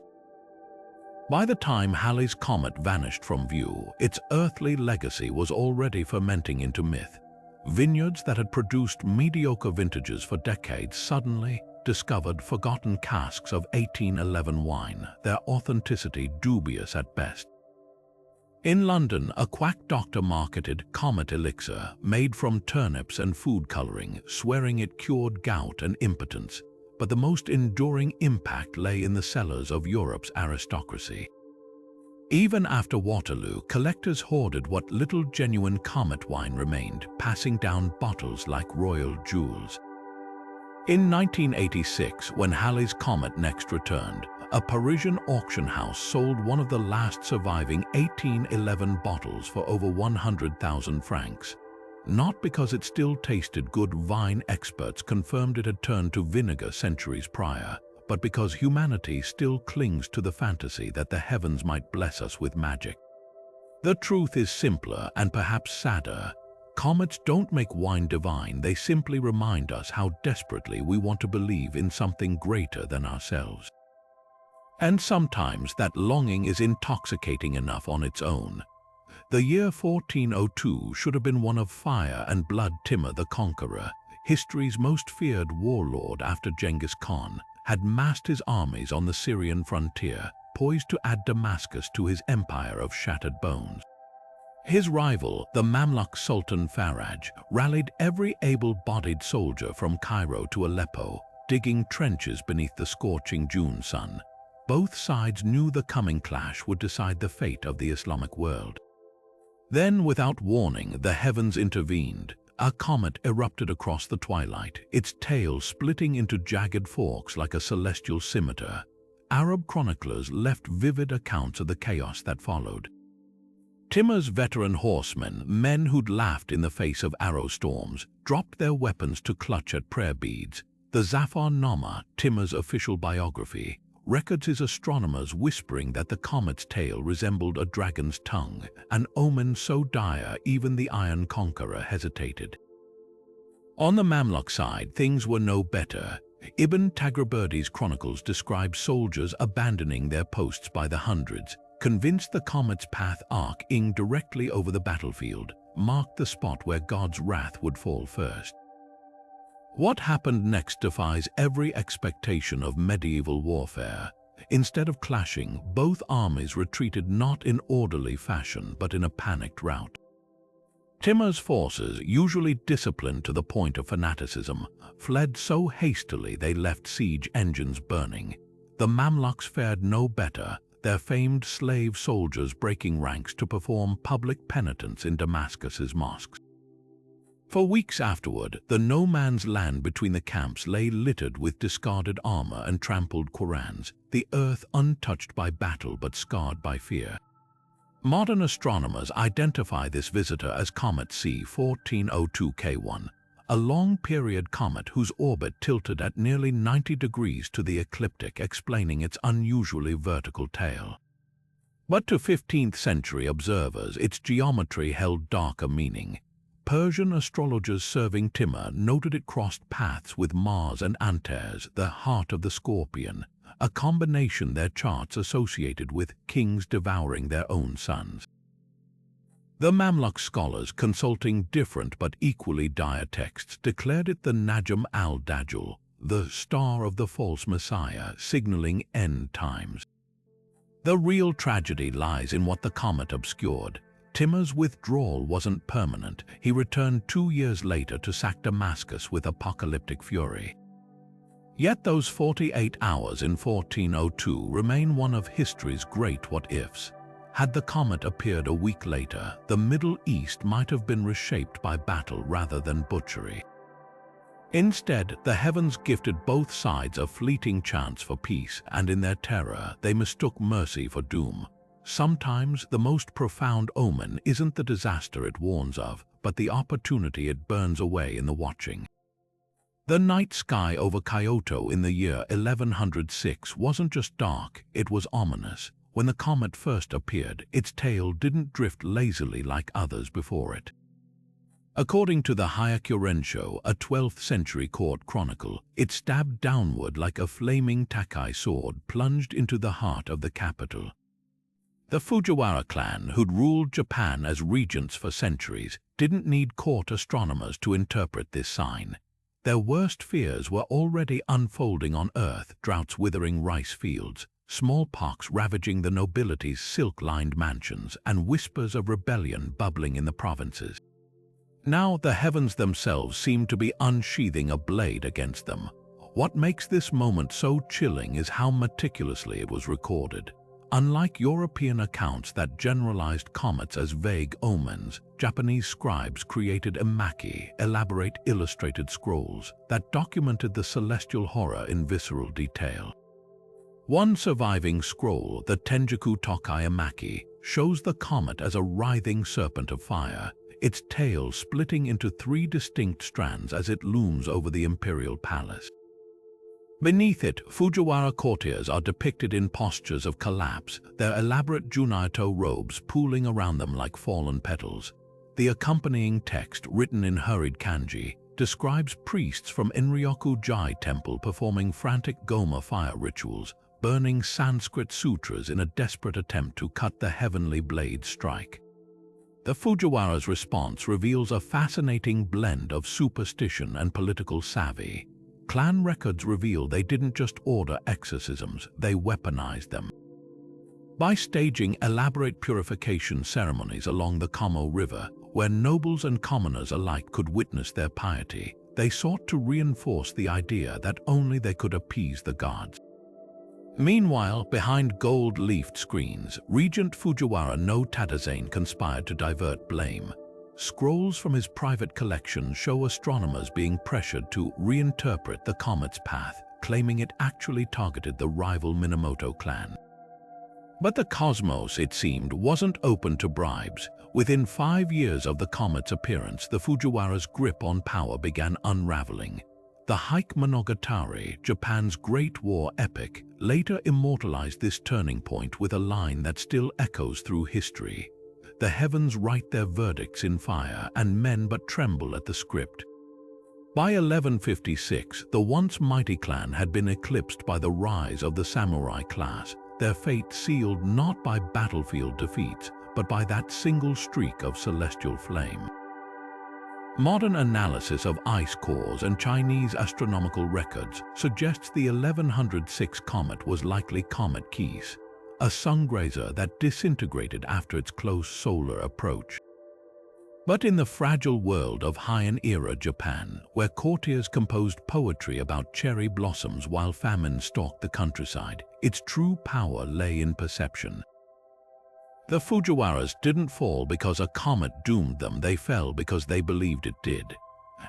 By the time Halley's comet vanished from view, its earthly legacy was already fermenting into myth. Vineyards that had produced mediocre vintages for decades suddenly discovered forgotten casks of 1811 wine, their authenticity dubious at best. In London, a quack doctor marketed comet elixir made from turnips and food coloring, swearing it cured gout and impotence. But the most enduring impact lay in the cellars of Europe's aristocracy. Even after Waterloo, collectors hoarded what little genuine comet wine remained, passing down bottles like royal jewels. In 1986, when Halley's comet next returned, a Parisian auction house sold one of the last surviving 1811 bottles for over 100,000 francs. Not because it still tasted good. Wine experts confirmed it had turned to vinegar centuries prior, but because humanity still clings to the fantasy that the heavens might bless us with magic. The truth is simpler and perhaps sadder. Comets don't make wine divine, they simply remind us how desperately we want to believe in something greater than ourselves. And sometimes that longing is intoxicating enough on its own. The year 1402 should have been one of fire and blood. Timur the Conqueror, history's most feared warlord after Genghis Khan, had massed his armies on the Syrian frontier, poised to add Damascus to his empire of shattered bones. His rival, the Mamluk Sultan Faraj, rallied every able-bodied soldier from Cairo to Aleppo, digging trenches beneath the scorching June sun. Both sides knew the coming clash would decide the fate of the Islamic world. Then, without warning, the heavens intervened. A comet erupted across the twilight, its tail splitting into jagged forks like a celestial scimitar. Arab chroniclers left vivid accounts of the chaos that followed. Timur's veteran horsemen, men who'd laughed in the face of arrow storms, dropped their weapons to clutch at prayer beads. The Zafarnama, Timur's official biography, records his astronomers whispering that the comet's tail resembled a dragon's tongue, an omen so dire even the Iron Conqueror hesitated. On the Mamluk side, things were no better. Ibn Taghriburdi's chronicles describe soldiers abandoning their posts by the hundreds, convinced the comet's path arcing directly over the battlefield marked the spot where God's wrath would fall first. What happened next defies every expectation of medieval warfare. Instead of clashing, both armies retreated not in orderly fashion but in a panicked rout. Timur's forces, usually disciplined to the point of fanaticism, fled so hastily they left siege engines burning. The Mamluks fared no better, their famed slave soldiers breaking ranks to perform public penitence in Damascus's mosques. For weeks afterward, the no-man's land between the camps lay littered with discarded armor and trampled Qurans, the earth untouched by battle but scarred by fear. Modern astronomers identify this visitor as Comet C 1402 K1, a long-period comet whose orbit tilted at nearly 90 degrees to the ecliptic, explaining its unusually vertical tail. But to 15th-century observers, its geometry held darker meaning. Persian astrologers serving Timur noted it crossed paths with Mars and Antares, the heart of the Scorpion, a combination their charts associated with kings devouring their own sons. The Mamluk scholars, consulting different but equally dire texts, declared it the Najm al-Dajjal, the star of the false messiah, signaling end times. The real tragedy lies in what the comet obscured. Timur's withdrawal wasn't permanent. He returned 2 years later to sack Damascus with apocalyptic fury. Yet those 48 hours in 1402 remain one of history's great what-ifs. Had the comet appeared a week later, the Middle East might have been reshaped by battle rather than butchery. Instead, the heavens gifted both sides a fleeting chance for peace, and in their terror, they mistook mercy for doom. Sometimes the most profound omen isn't the disaster it warns of, but the opportunity it burns away in the watching. The night sky over Kyoto in the year 1106 wasn't just dark, it was ominous. When the comet first appeared, its tail didn't drift lazily like others before it. According to the Hyakurensho, a 12th-century court chronicle, it stabbed downward like a flaming Takai sword plunged into the heart of the capital. The Fujiwara clan, who'd ruled Japan as regents for centuries, didn't need court astronomers to interpret this sign. Their worst fears were already unfolding on Earth: droughts withering rice fields, smallpox ravaging the nobility's silk-lined mansions, and whispers of rebellion bubbling in the provinces. Now the heavens themselves seemed to be unsheathing a blade against them. What makes this moment so chilling is how meticulously it was recorded. Unlike European accounts that generalized comets as vague omens, Japanese scribes created emaki, elaborate illustrated scrolls, that documented the celestial horror in visceral detail. One surviving scroll, the Tenjiku Tokai Emaki, shows the comet as a writhing serpent of fire, its tail splitting into 3 distinct strands as it looms over the imperial palace. Beneath it, Fujiwara courtiers are depicted in postures of collapse, their elaborate Junaito robes pooling around them like fallen petals. The accompanying text, written in hurried kanji, describes priests from Inryoku-ji temple performing frantic Goma fire rituals, burning Sanskrit sutras in a desperate attempt to cut the heavenly blade strike. The Fujiwara's response reveals a fascinating blend of superstition and political savvy. Clan records reveal they didn't just order exorcisms, they weaponized them. By staging elaborate purification ceremonies along the Como River, where nobles and commoners alike could witness their piety, they sought to reinforce the idea that only they could appease the gods. Meanwhile, behind gold-leafed screens, Regent Fujiwara no Tadazane conspired to divert blame. Scrolls from his private collection show astronomers being pressured to reinterpret the comet's path, claiming it actually targeted the rival Minamoto clan. But the cosmos, it seemed, wasn't open to bribes. Within 5 years of the comet's appearance, the Fujiwara's grip on power began unraveling. The Heike Monogatari, Japan's Great War epic, later immortalized this turning point with a line that still echoes through history. The heavens write their verdicts in fire, and men but tremble at the script. By 1156, the once mighty clan had been eclipsed by the rise of the samurai class, their fate sealed not by battlefield defeats, but by that single streak of celestial flame. Modern analysis of ice cores and Chinese astronomical records suggests the 1106 comet was likely Comet Keys, a sungrazer that disintegrated after its close solar approach. But in the fragile world of Heian-era Japan, where courtiers composed poetry about cherry blossoms while famine stalked the countryside, its true power lay in perception. The Fujiwaras didn't fall because a comet doomed them, they fell because they believed it did.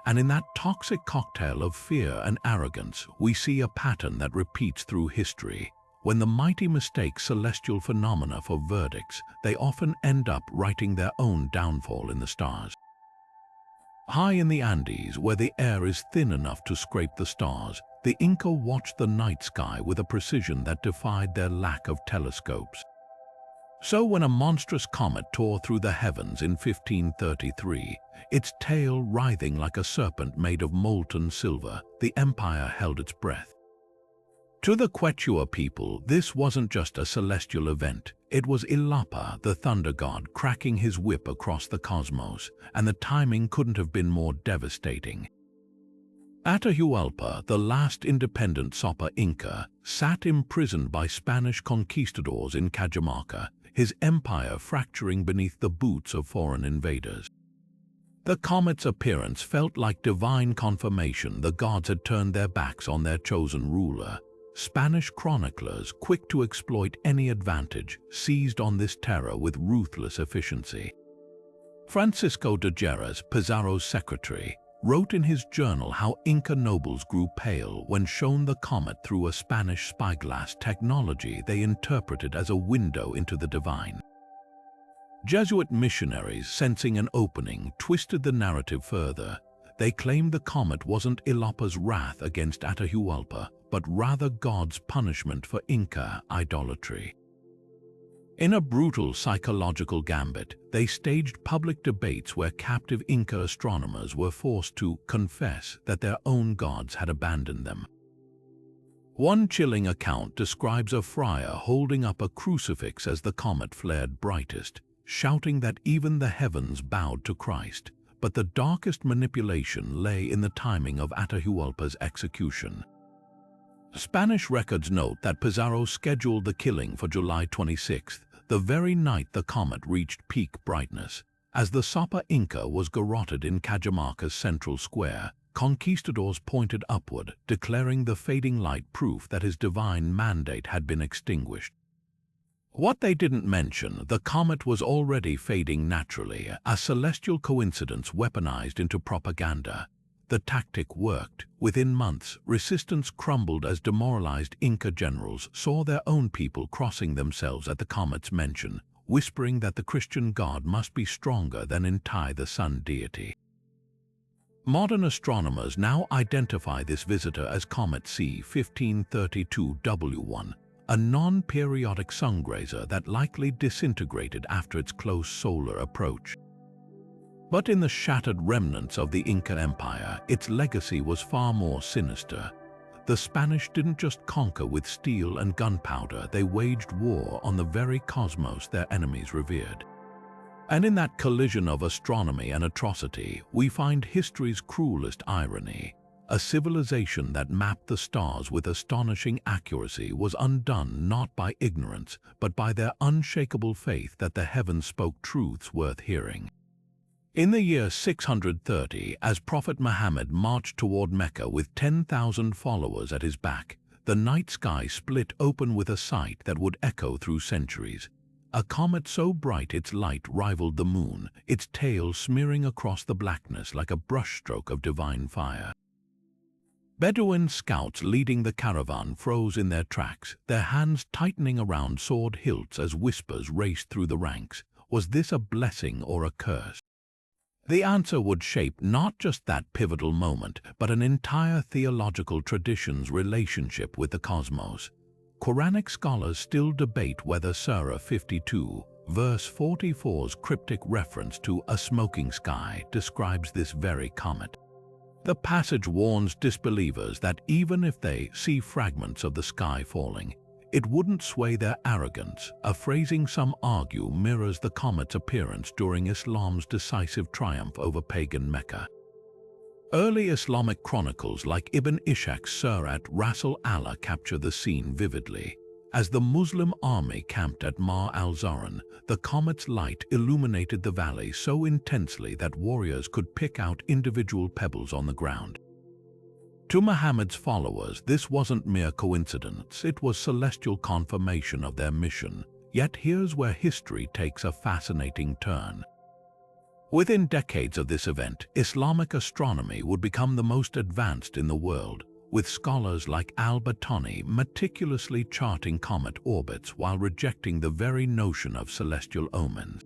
And in that toxic cocktail of fear and arrogance, we see a pattern that repeats through history. When the mighty mistake celestial phenomena for verdicts, they often end up writing their own downfall in the stars. High in the Andes, where the air is thin enough to scrape the stars, the Inca watched the night sky with a precision that defied their lack of telescopes. So when a monstrous comet tore through the heavens in 1533, its tail writhing like a serpent made of molten silver, the empire held its breath. To the Quechua people, this wasn't just a celestial event. It was Illapa, the thunder god, cracking his whip across the cosmos, and the timing couldn't have been more devastating. Atahualpa, the last independent Sopa Inca, sat imprisoned by Spanish conquistadors in Cajamarca, his empire fracturing beneath the boots of foreign invaders. The comet's appearance felt like divine confirmation the gods had turned their backs on their chosen ruler. Spanish chroniclers, quick to exploit any advantage, seized on this terror with ruthless efficiency. Francisco de Geras, Pizarro's secretary, wrote in his journal how Inca nobles grew pale when shown the comet through a Spanish spyglass, technology they interpreted as a window into the divine. Jesuit missionaries, sensing an opening, twisted the narrative further. They claimed the comet wasn't Illapa's wrath against Atahualpa, but rather God's punishment for Inca idolatry. In a brutal psychological gambit, they staged public debates where captive Inca astronomers were forced to confess that their own gods had abandoned them. One chilling account describes a friar holding up a crucifix as the comet flared brightest, shouting that even the heavens bowed to Christ. But the darkest manipulation lay in the timing of Atahualpa's execution. Spanish records note that Pizarro scheduled the killing for July 26th, the very night the comet reached peak brightness. As the Sopa Inca was garroted in Cajamarca's central square, conquistadors pointed upward, declaring the fading light proof that his divine mandate had been extinguished. What they didn't mention, the comet was already fading naturally, a celestial coincidence weaponized into propaganda. The tactic worked. Within months, resistance crumbled as demoralized Inca generals saw their own people crossing themselves at the comet's mention, whispering that the Christian god must be stronger than Inti, the sun deity. Modern astronomers now identify this visitor as Comet C 1532W1, a non-periodic sungrazer that likely disintegrated after its close solar approach. But in the shattered remnants of the Inca Empire, its legacy was far more sinister. The Spanish didn't just conquer with steel and gunpowder, they waged war on the very cosmos their enemies revered. And in that collision of astronomy and atrocity, we find history's cruelest irony. A civilization that mapped the stars with astonishing accuracy was undone not by ignorance, but by their unshakable faith that the heavens spoke truths worth hearing. In the year 630, as Prophet Muhammad marched toward Mecca with 10,000 followers at his back, the night sky split open with a sight that would echo through centuries. A comet so bright its light rivaled the moon, its tail smearing across the blackness like a brushstroke of divine fire. Bedouin scouts leading the caravan froze in their tracks, their hands tightening around sword hilts as whispers raced through the ranks. Was this a blessing or a curse? The answer would shape not just that pivotal moment, but an entire theological tradition's relationship with the cosmos. Quranic scholars still debate whether Surah 52, verse 44's cryptic reference to a smoking sky describes this very comet. The passage warns disbelievers that even if they see fragments of the sky falling, it wouldn't sway their arrogance. A phrasing some argue mirrors the comet's appearance during Islam's decisive triumph over pagan Mecca. Early Islamic chronicles like Ibn Ishaq's Surat Ras al-Allah capture the scene vividly. As the Muslim army camped at Mar al-Zaran, the comet's light illuminated the valley so intensely that warriors could pick out individual pebbles on the ground. To Muhammad's followers, this wasn't mere coincidence, it was celestial confirmation of their mission. Yet here's where history takes a fascinating turn. Within decades of this event, Islamic astronomy would become the most advanced in the world, with scholars like al-Battani meticulously charting comet orbits while rejecting the very notion of celestial omens.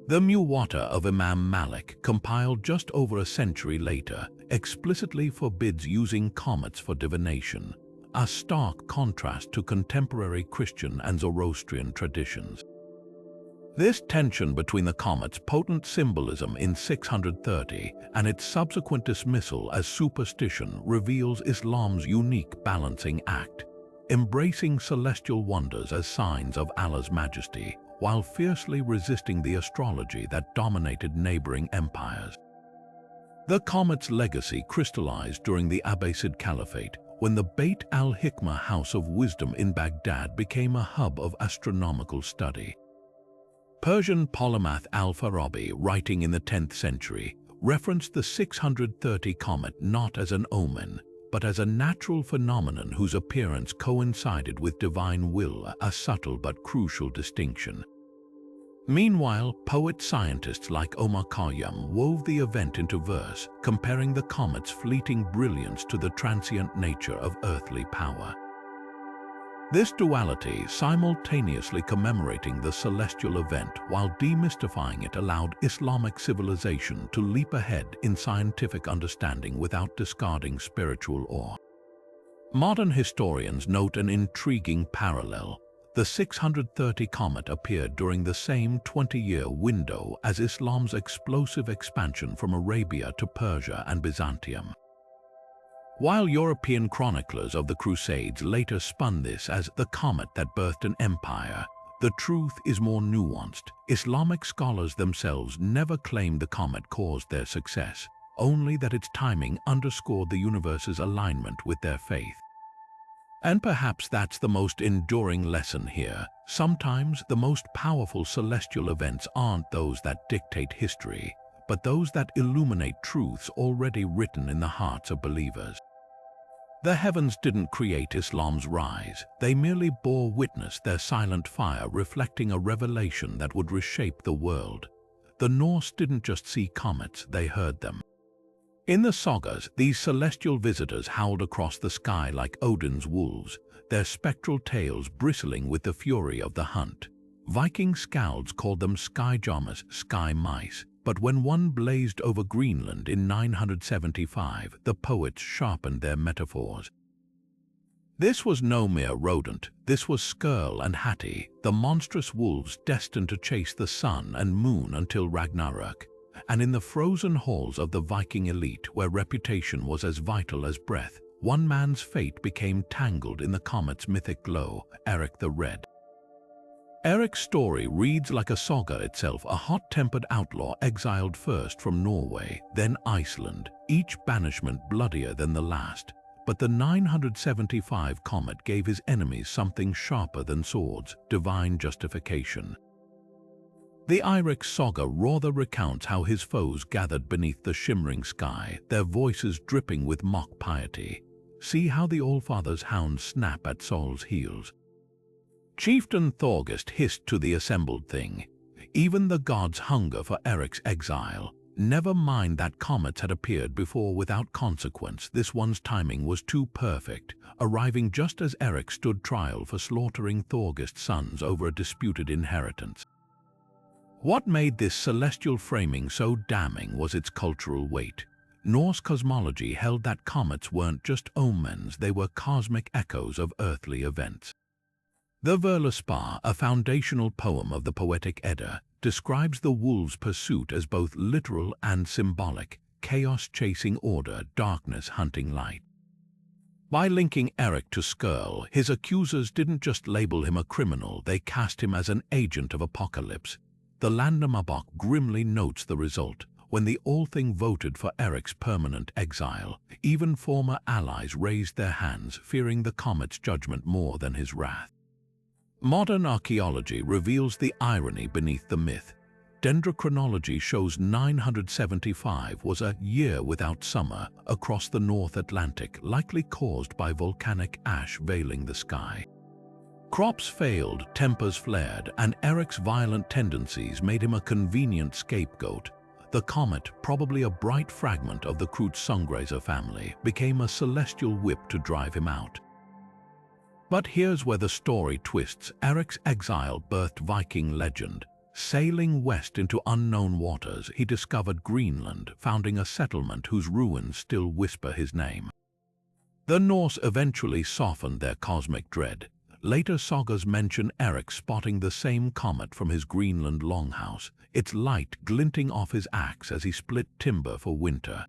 The Muwatta of Imam Malik, compiled just over a century later, explicitly forbids using comets for divination, a stark contrast to contemporary Christian and Zoroastrian traditions. This tension between the comet's potent symbolism in 630 and its subsequent dismissal as superstition reveals Islam's unique balancing act, embracing celestial wonders as signs of Allah's majesty, while fiercely resisting the astrology that dominated neighboring empires. The comet's legacy crystallized during the Abbasid Caliphate, when the Beit al-Hikmah House of Wisdom in Baghdad became a hub of astronomical study. Persian polymath al-Farabi, writing in the 10th century, referenced the 630 comet not as an omen, but as a natural phenomenon whose appearance coincided with divine will, a subtle but crucial distinction. Meanwhile, poet-scientists like Omar Khayyam wove the event into verse, comparing the comet's fleeting brilliance to the transient nature of earthly power. This duality, simultaneously commemorating the celestial event while demystifying it, allowed Islamic civilization to leap ahead in scientific understanding without discarding spiritual awe. Modern historians note an intriguing parallel. The 630 comet appeared during the same 20-year window as Islam's explosive expansion from Arabia to Persia and Byzantium. While European chroniclers of the Crusades later spun this as the comet that birthed an empire, the truth is more nuanced. Islamic scholars themselves never claimed the comet caused their success, only that its timing underscored the universe's alignment with their faith. And perhaps that's the most enduring lesson here. Sometimes the most powerful celestial events aren't those that dictate history, but those that illuminate truths already written in the hearts of believers. The heavens didn't create Islam's rise, they merely bore witness, their silent fire reflecting a revelation that would reshape the world. The Norse didn't just see comets, they heard them. In the sagas, these celestial visitors howled across the sky like Odin's wolves, their spectral tails bristling with the fury of the hunt. Viking skalds called them skyjamas, sky mice, but when one blazed over Greenland in 975, the poets sharpened their metaphors. This was no mere rodent, this was Skurll and Hati, the monstrous wolves destined to chase the sun and moon until Ragnarök. And in the frozen halls of the Viking elite, where reputation was as vital as breath, one man's fate became tangled in the comet's mythic glow, Eric the Red. Eric's story reads like a saga itself, a hot-tempered outlaw exiled first from Norway, then Iceland, each banishment bloodier than the last. But the 975 comet gave his enemies something sharper than swords, divine justification. The Eirik saga rather recounts how his foes gathered beneath the shimmering sky, their voices dripping with mock piety. See how the Allfather's hounds snap at Sol's heels. Chieftain Thorgest hissed to the assembled thing. Even the gods hunger for Eric's exile. Never mind that comets had appeared before without consequence. This one's timing was too perfect, arriving just as Eric stood trial for slaughtering Thorgest's sons over a disputed inheritance. What made this celestial framing so damning was its cultural weight. Norse cosmology held that comets weren't just omens, they were cosmic echoes of earthly events. The Völuspá, a foundational poem of the Poetic Edda, describes the wolves' pursuit as both literal and symbolic, chaos chasing order, darkness hunting light. By linking Eric to Skirl, his accusers didn't just label him a criminal, they cast him as an agent of apocalypse. The Landnámabók grimly notes the result. When the Althing voted for Eric's permanent exile, even former allies raised their hands, fearing the comet's judgment more than his wrath. Modern archaeology reveals the irony beneath the myth. Dendrochronology shows 975 was a year without summer across the North Atlantic, likely caused by volcanic ash veiling the sky. Crops failed, tempers flared, and Eric's violent tendencies made him a convenient scapegoat. The comet, probably a bright fragment of the Kreutzungsgraser family, became a celestial whip to drive him out. But here's where the story twists. Eric's exile birthed Viking legend. Sailing west into unknown waters, he discovered Greenland, founding a settlement whose ruins still whisper his name. The Norse eventually softened their cosmic dread. Later sagas mention Eric spotting the same comet from his Greenland longhouse, its light glinting off his axe as he split timber for winter.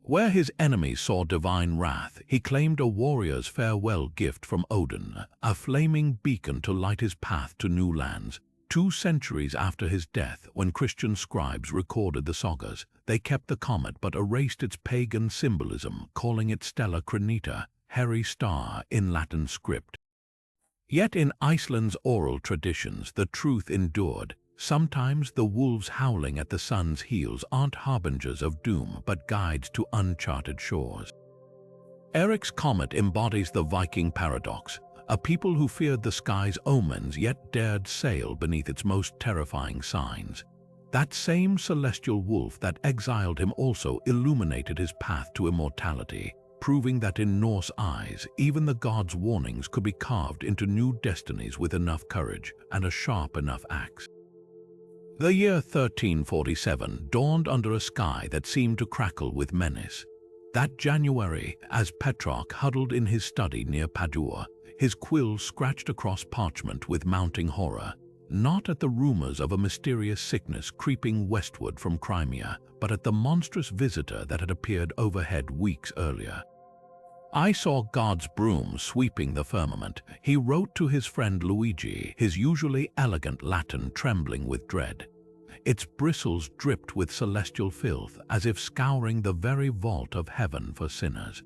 Where his enemies saw divine wrath, he claimed a warrior's farewell gift from Odin, a flaming beacon to light his path to new lands. 2 centuries after his death, when Christian scribes recorded the sagas, they kept the comet but erased its pagan symbolism, calling it Stella Crenita, hairy star in Latin script. Yet in Iceland's oral traditions, the truth endured. Sometimes the wolves howling at the sun's heels aren't harbingers of doom, but guides to uncharted shores. Eric's comet embodies the Viking paradox, a people who feared the sky's omens yet dared sail beneath its most terrifying signs. That same celestial wolf that exiled him also illuminated his path to immortality, proving that in Norse eyes, even the gods' warnings could be carved into new destinies with enough courage and a sharp enough axe. The year 1347 dawned under a sky that seemed to crackle with menace. That January, as Petrarch huddled in his study near Padua, his quill scratched across parchment with mounting horror, not at the rumors of a mysterious sickness creeping westward from Crimea, but at the monstrous visitor that had appeared overhead weeks earlier. "I saw God's broom sweeping the firmament," he wrote to his friend Luigi, his usually elegant Latin trembling with dread. Its bristles dripped with celestial filth, as if scouring the very vault of heaven for sinners.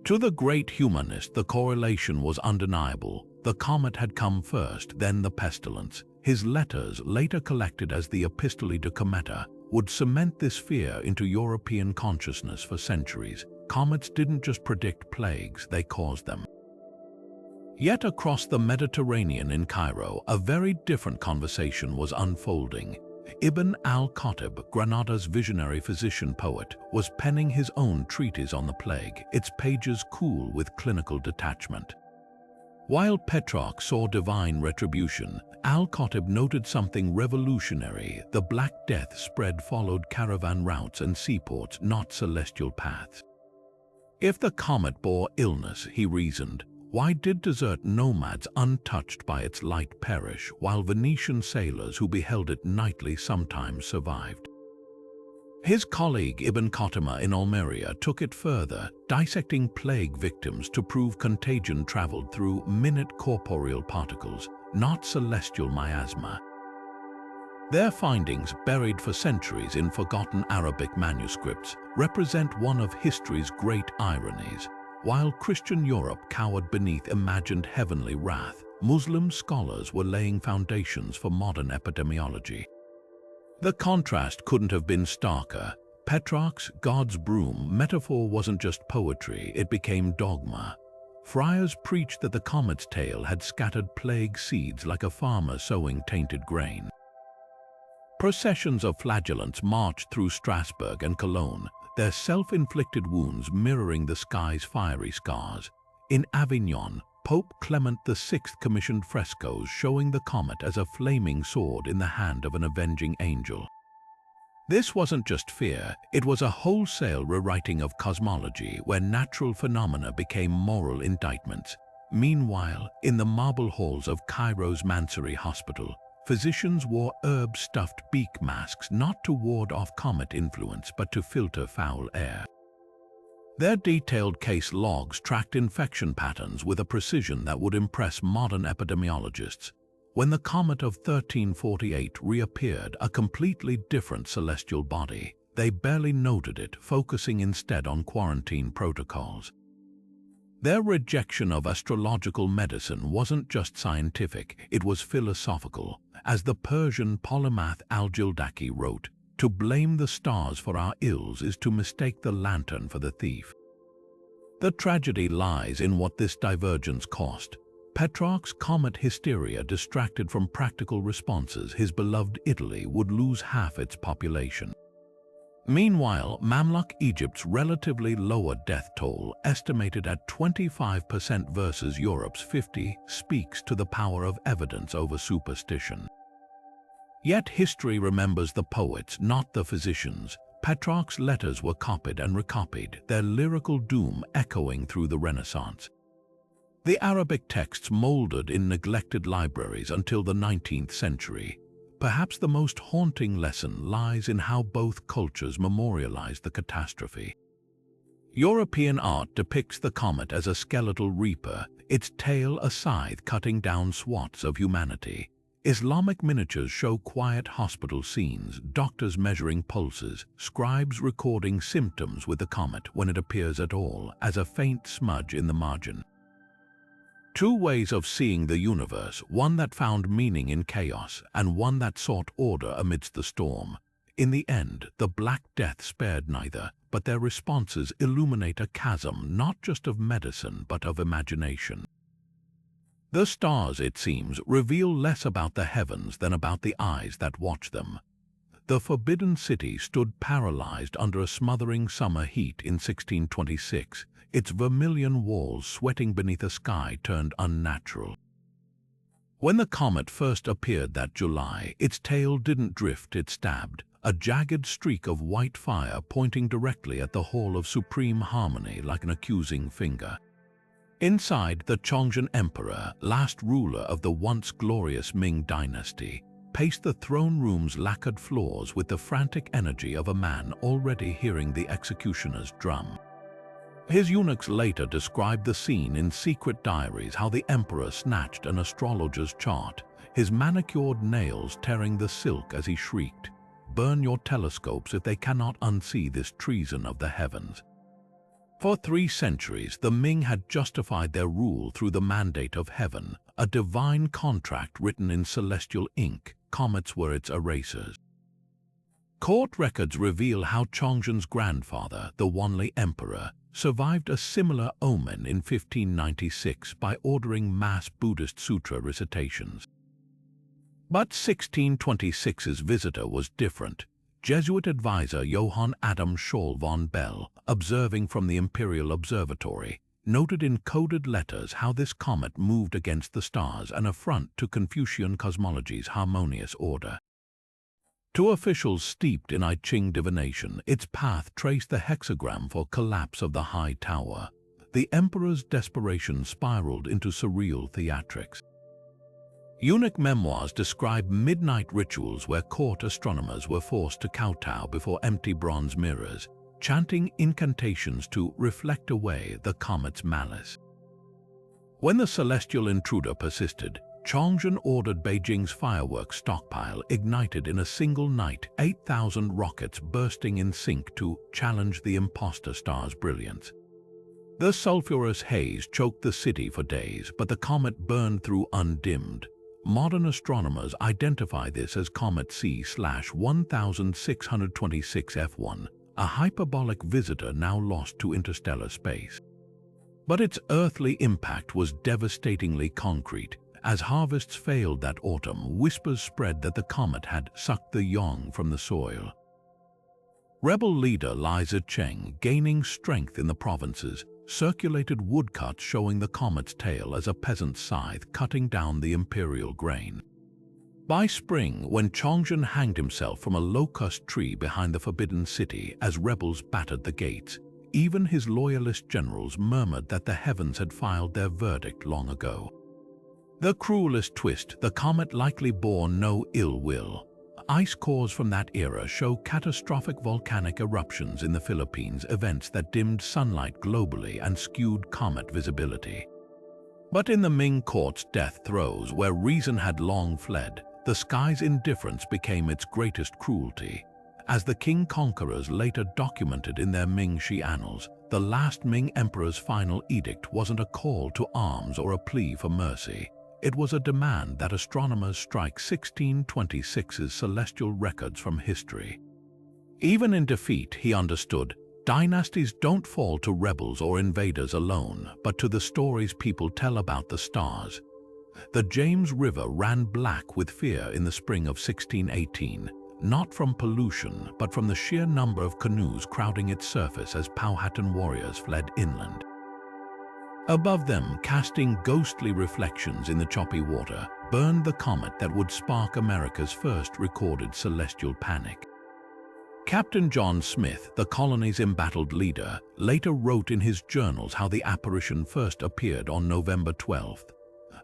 To the great humanist, the correlation was undeniable. The comet had come first, then the pestilence. His letters, later collected as the Epistolae de Cometa, would cement this fear into European consciousness for centuries. Comets didn't just predict plagues, they caused them. Yet across the Mediterranean in Cairo, a very different conversation was unfolding. Ibn al-Khatib, Granada's visionary physician-poet, was penning his own treatise on the plague, its pages cool with clinical detachment. While Petrarch saw divine retribution, al-Khatib noted something revolutionary. The Black Death spread followed caravan routes and seaports, not celestial paths. If the comet bore illness, he reasoned, Why did desert nomads untouched by its light perish, while Venetian sailors who beheld it nightly sometimes survived? His colleague Ibn Khatima in Almeria took it further, dissecting plague victims to prove contagion traveled through minute corporeal particles, not celestial miasma. Their findings, buried for centuries in forgotten Arabic manuscripts, represent one of history's great ironies. While Christian Europe cowered beneath imagined heavenly wrath, Muslim scholars were laying foundations for modern epidemiology. The contrast couldn't have been starker. Petrarch's God's broom metaphor wasn't just poetry, it became dogma. Friars preached that the comet's tail had scattered plague seeds like a farmer sowing tainted grain. Processions of flagellants marched through Strasbourg and Cologne, their self-inflicted wounds mirroring the sky's fiery scars. In Avignon, Pope Clement VI commissioned frescoes showing the comet as a flaming sword in the hand of an avenging angel. This wasn't just fear, it was a wholesale rewriting of cosmology where natural phenomena became moral indictments. Meanwhile, in the marble halls of Cairo's Mansouri Hospital, physicians wore herb-stuffed beak masks not to ward off comet influence but to filter foul air. Their detailed case logs tracked infection patterns with a precision that would impress modern epidemiologists. When the comet of 1348 reappeared, a completely different celestial body, they barely noted it, focusing instead on quarantine protocols. Their rejection of astrological medicine wasn't just scientific, it was philosophical. As the Persian polymath Al-Jildaki wrote, "To blame the stars for our ills is to mistake the lantern for the thief." The tragedy lies in what this divergence cost. Petrarch's comet hysteria distracted from practical responses. His beloved Italy would lose half its population. Meanwhile, Mamluk Egypt's relatively lower death toll, estimated at 25% versus Europe's 50%, speaks to the power of evidence over superstition. Yet history remembers the poets, not the physicians. Petrarch's letters were copied and recopied, their lyrical doom echoing through the Renaissance. The Arabic texts molded in neglected libraries until the 19th century. Perhaps the most haunting lesson lies in how both cultures memorialized the catastrophe. European art depicts the comet as a skeletal reaper, its tail a scythe cutting down swaths of humanity. Islamic miniatures show quiet hospital scenes, doctors measuring pulses, scribes recording symptoms with the comet when it appears at all, as a faint smudge in the margin. Two ways of seeing the universe, one that found meaning in chaos and one that sought order amidst the storm. In the end, the Black Death spared neither, but their responses illuminate a chasm not just of medicine but of imagination. The stars, it seems, reveal less about the heavens than about the eyes that watch them. The Forbidden City stood paralyzed under a smothering summer heat in 1626, its vermilion walls sweating beneath a sky turned unnatural. When the comet first appeared that July, its tail didn't drift, it stabbed, a jagged streak of white fire pointing directly at the Hall of Supreme Harmony like an accusing finger. Inside, the Chongzhen Emperor, last ruler of the once glorious Ming dynasty, paced the throne room's lacquered floors with the frantic energy of a man already hearing the executioner's drum. His eunuchs later described the scene in secret diaries, how the emperor snatched an astrologer's chart, his manicured nails tearing the silk as he shrieked, "Burn your telescopes if they cannot unsee this treason of the heavens." For 3 centuries, the Ming had justified their rule through the mandate of heaven, a divine contract written in celestial ink. Comets were its erasers. Court records reveal how Chongzhen's grandfather, the Wanli Emperor, survived a similar omen in 1596 by ordering mass Buddhist sutra recitations. But 1626's visitor was different. Jesuit advisor Johann Adam Scholl von Bell, observing from the Imperial Observatory, noted in coded letters how this comet moved against the stars, an affront to Confucian cosmology's harmonious order. To officials steeped in I Ching divination, its path traced the hexagram for collapse of the high tower. the emperor's desperation spiraled into surreal theatrics. Eunuch memoirs describe midnight rituals where court astronomers were forced to kowtow before empty bronze mirrors, chanting incantations to reflect away the comet's malice. When the celestial intruder persisted, Chongzhen ordered Beijing's fireworks stockpile ignited in a single night, 8,000 rockets bursting in sync to challenge the imposter star's brilliance. The sulfurous haze choked the city for days, but the comet burned through undimmed. Modern astronomers identify this as Comet C/1626 F1, a hyperbolic visitor now lost to interstellar space. But its earthly impact was devastatingly concrete. As harvests failed that autumn, whispers spread that the comet had sucked the yang from the soil. Rebel leader Li Zicheng, gaining strength in the provinces, circulated woodcuts showing the comet's tail as a peasant's scythe cutting down the imperial grain. By spring, when Chongzhen hanged himself from a locust tree behind the Forbidden City as rebels battered the gates, even his loyalist generals murmured that the heavens had filed their verdict long ago. The cruelest twist, the comet likely bore no ill will. Ice cores from that era show catastrophic volcanic eruptions in the Philippines, events that dimmed sunlight globally and skewed comet visibility. But in the Ming court's death throes, where reason had long fled, the sky's indifference became its greatest cruelty. As the king conquerors later documented in their Ming-Shi annals, the last Ming emperor's final edict wasn't a call to arms or a plea for mercy. It was a demand that astronomers strike 1626's celestial records from history. Even in defeat, he understood, dynasties don't fall to rebels or invaders alone, but to the stories people tell about the stars. The James River ran black with fear in the spring of 1618, not from pollution, but from the sheer number of canoes crowding its surface as Powhatan warriors fled inland. Above them, casting ghostly reflections in the choppy water, burned the comet that would spark America's first recorded celestial panic. Captain John Smith, the colony's embattled leader, later wrote in his journals how the apparition first appeared on November 12th.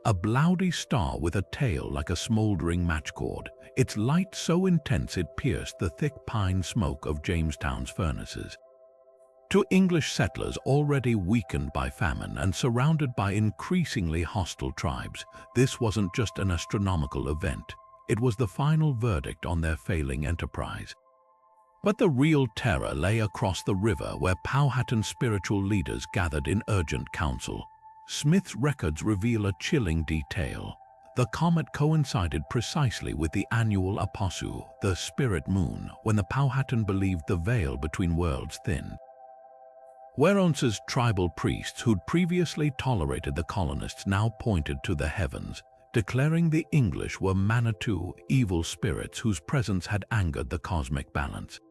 A bloody star with a tail like a smoldering matchcord, its light so intense it pierced the thick pine smoke of Jamestown's furnaces. To English settlers already weakened by famine and surrounded by increasingly hostile tribes, this wasn't just an astronomical event. It was the final verdict on their failing enterprise. But the real terror lay across the river where Powhatan spiritual leaders gathered in urgent council. Smith's records reveal a chilling detail. The comet coincided precisely with the annual Aposu, the spirit moon, when the Powhatan believed the veil between worlds thinned. Weronce's tribal priests who'd previously tolerated the colonists now pointed to the heavens, declaring the English were Manitou, evil spirits whose presence had angered the cosmic balance.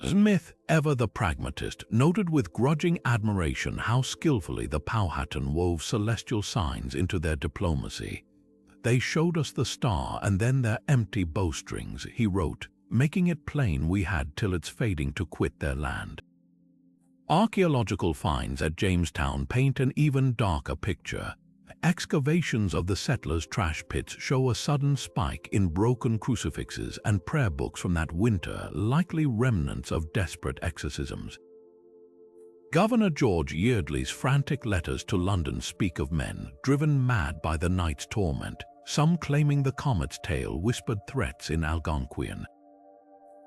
Smith, ever the pragmatist, noted with grudging admiration how skillfully the Powhatan wove celestial signs into their diplomacy. "They showed us the star and then their empty bowstrings," he wrote, "making it plain we had till it's fading to quit their land." Archaeological finds at Jamestown paint an even darker picture. Excavations of the settlers' trash pits show a sudden spike in broken crucifixes and prayer books from that winter, likely remnants of desperate exorcisms. Governor George Yeardley's frantic letters to London speak of men driven mad by the night's torment, some claiming the comet's tail whispered threats in Algonquian.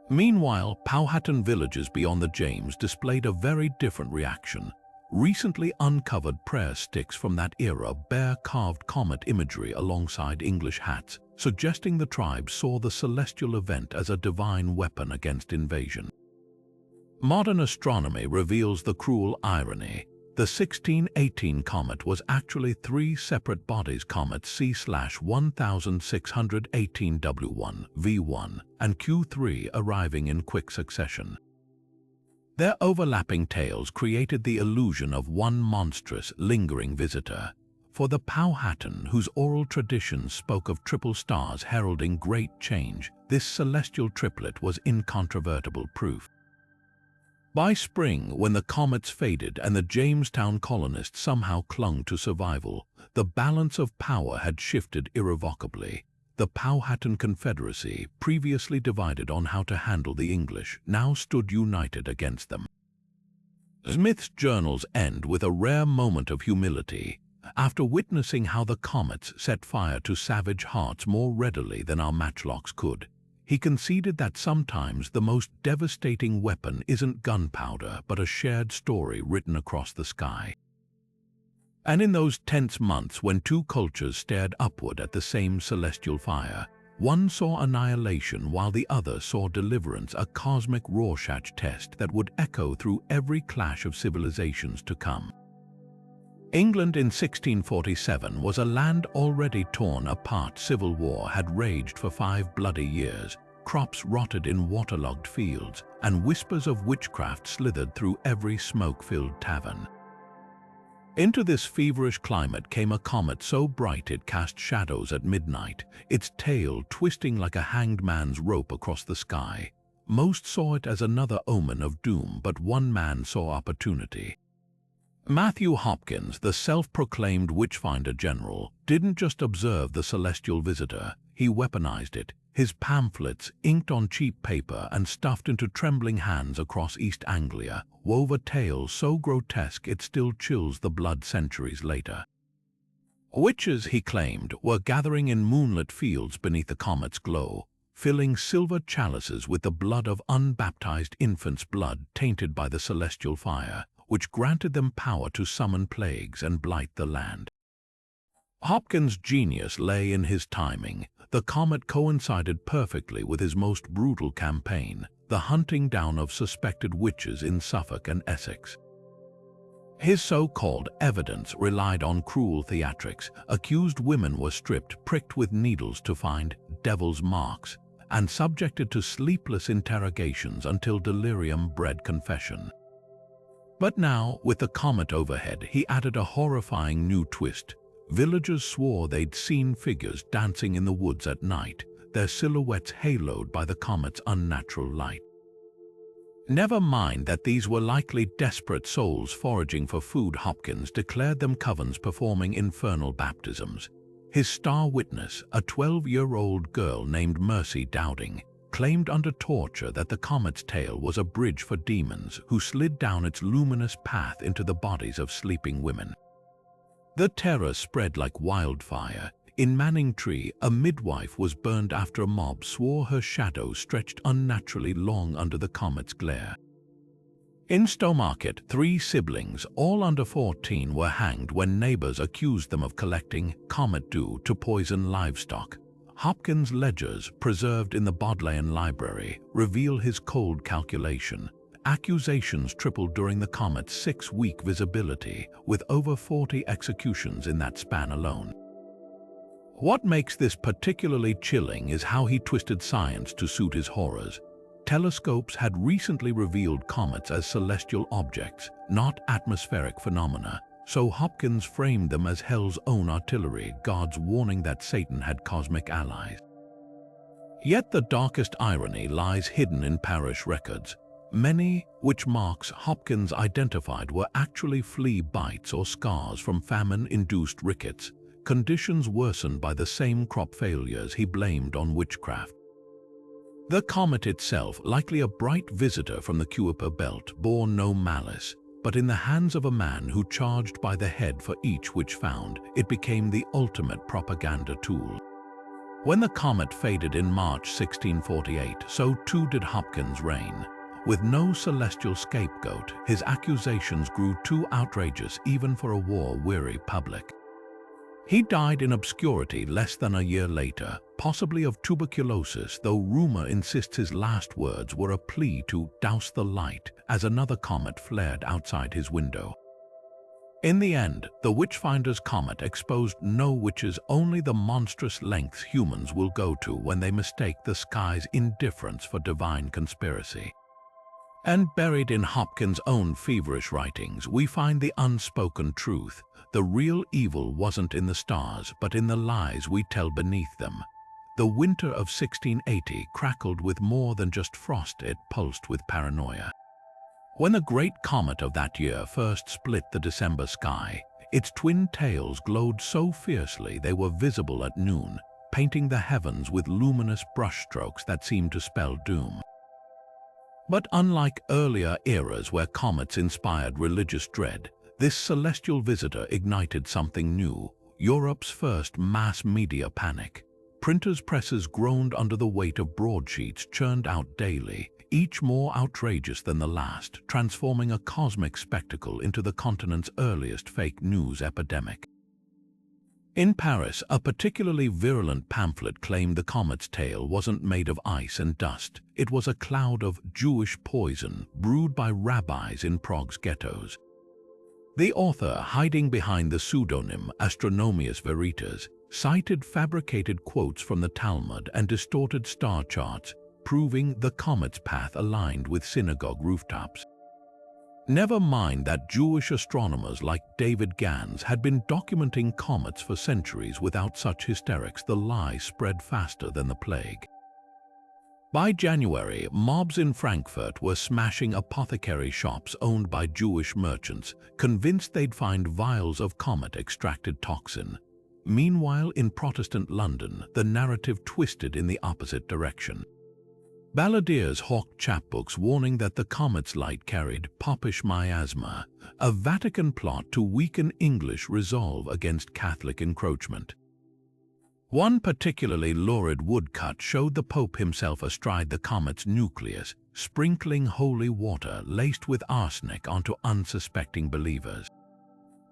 Meanwhile, Powhatan villages beyond the James displayed a very different reaction. Recently uncovered prayer sticks from that era bear carved comet imagery alongside English hats, suggesting the tribe saw the celestial event as a divine weapon against invasion. Modern astronomy reveals the cruel irony. The 1618 comet was actually three separate bodies: Comet C/1618 W1, V1, and Q3 arriving in quick succession. Their overlapping tails created the illusion of one monstrous, lingering visitor. For the Powhatan, whose oral traditions spoke of triple stars heralding great change, this celestial triplet was incontrovertible proof. By spring, when the comets faded and the Jamestown colonists somehow clung to survival, the balance of power had shifted irrevocably. The Powhatan Confederacy, previously divided on how to handle the English, now stood united against them. Smith's journals end with a rare moment of humility. After witnessing how the comets set fire to savage hearts more readily than our matchlocks could, he conceded that sometimes the most devastating weapon isn't gunpowder but a shared story written across the sky. And in those tense months when two cultures stared upward at the same celestial fire, one saw annihilation while the other saw deliverance, a cosmic Rorschach test that would echo through every clash of civilizations to come. England in 1647 was a land already torn apart. Civil war had raged for 5 bloody years, crops rotted in waterlogged fields, and whispers of witchcraft slithered through every smoke-filled tavern. Into this feverish climate came a comet so bright it cast shadows at midnight, its tail twisting like a hanged man's rope across the sky. Most saw it as another omen of doom, but one man saw opportunity. Matthew Hopkins, the self-proclaimed witchfinder general, didn't just observe the celestial visitor, he weaponized it. His pamphlets, inked on cheap paper and stuffed into trembling hands across East Anglia, wove a tale so grotesque it still chills the blood centuries later. Witches, he claimed, were gathering in moonlit fields beneath the comet's glow, filling silver chalices with the blood of unbaptized infants' blood tainted by the celestial fire, which granted them power to summon plagues and blight the land. Hopkins' genius lay in his timing. The comet coincided perfectly with his most brutal campaign, the hunting down of suspected witches in Suffolk and Essex. His so-called evidence relied on cruel theatrics. Accused women were stripped, pricked with needles to find devil's marks, and subjected to sleepless interrogations until delirium bred confession. But now, with the comet overhead, he added a horrifying new twist. Villagers swore they'd seen figures dancing in the woods at night, their silhouettes haloed by the comet's unnatural light. Never mind that these were likely desperate souls foraging for food. Hopkins declared them covens performing infernal baptisms. His star witness, a 12-year-old girl named Mercy Dowding, claimed under torture that the comet's tail was a bridge for demons who slid down its luminous path into the bodies of sleeping women. The terror spread like wildfire. In Manningtree, a midwife was burned after a mob swore her shadow stretched unnaturally long under the comet's glare. In Stowmarket, 3 siblings, all under 14, were hanged when neighbors accused them of collecting comet dew to poison livestock. Hopkins' ledgers, preserved in the Bodleian Library, reveal his cold calculation. Accusations tripled during the comet's 6-week visibility, with over 40 executions in that span alone. What makes this particularly chilling is how he twisted science to suit his horrors. Telescopes had recently revealed comets as celestial objects, not atmospheric phenomena, so Hopkins framed them as hell's own artillery, God's warning that Satan had cosmic allies. Yet the darkest irony lies hidden in parish records. Many, which marks Hopkins identified, were actually flea bites or scars from famine-induced rickets, conditions worsened by the same crop failures he blamed on witchcraft. The comet itself, likely a bright visitor from the Kuiper belt, bore no malice, but in the hands of a man who charged by the head for each witch found, it became the ultimate propaganda tool. When the comet faded in March 1648, so too did Hopkins' reign. With no celestial scapegoat, his accusations grew too outrageous even for a war-weary public. He died in obscurity less than a year later, possibly of tuberculosis, though rumor insists his last words were a plea to douse the light as another comet flared outside his window. In the end, the Witchfinder's comet exposed no witches, only the monstrous lengths humans will go to when they mistake the sky's indifference for divine conspiracy. And buried in Hopkins' own feverish writings, we find the unspoken truth. The real evil wasn't in the stars, but in the lies we tell beneath them. The winter of 1680 crackled with more than just frost, it pulsed with paranoia. When the great comet of that year first split the December sky, its twin tails glowed so fiercely they were visible at noon, painting the heavens with luminous brushstrokes that seemed to spell doom. But unlike earlier eras where comets inspired religious dread, this celestial visitor ignited something new: Europe's first mass media panic. Printers' presses groaned under the weight of broadsheets churned out daily, each more outrageous than the last, transforming a cosmic spectacle into the continent's earliest fake news epidemic. In Paris, a particularly virulent pamphlet claimed the comet's tail wasn't made of ice and dust. It was a cloud of Jewish poison brewed by rabbis in Prague's ghettos. The author, hiding behind the pseudonym Astronomius Veritas, cited fabricated quotes from the Talmud and distorted star charts, proving the comet's path aligned with synagogue rooftops. Never mind that Jewish astronomers like David Gans had been documenting comets for centuries without such hysterics. The lie spread faster than the plague. By January, mobs in Frankfurt were smashing apothecary shops owned by Jewish merchants, convinced they'd find vials of comet-extracted toxin. Meanwhile, in Protestant London, the narrative twisted in the opposite direction. Balladeers hawked chapbooks warning that the comet's light carried popish miasma, a Vatican plot to weaken English resolve against Catholic encroachment. One particularly lurid woodcut showed the Pope himself astride the comet's nucleus, sprinkling holy water laced with arsenic onto unsuspecting believers.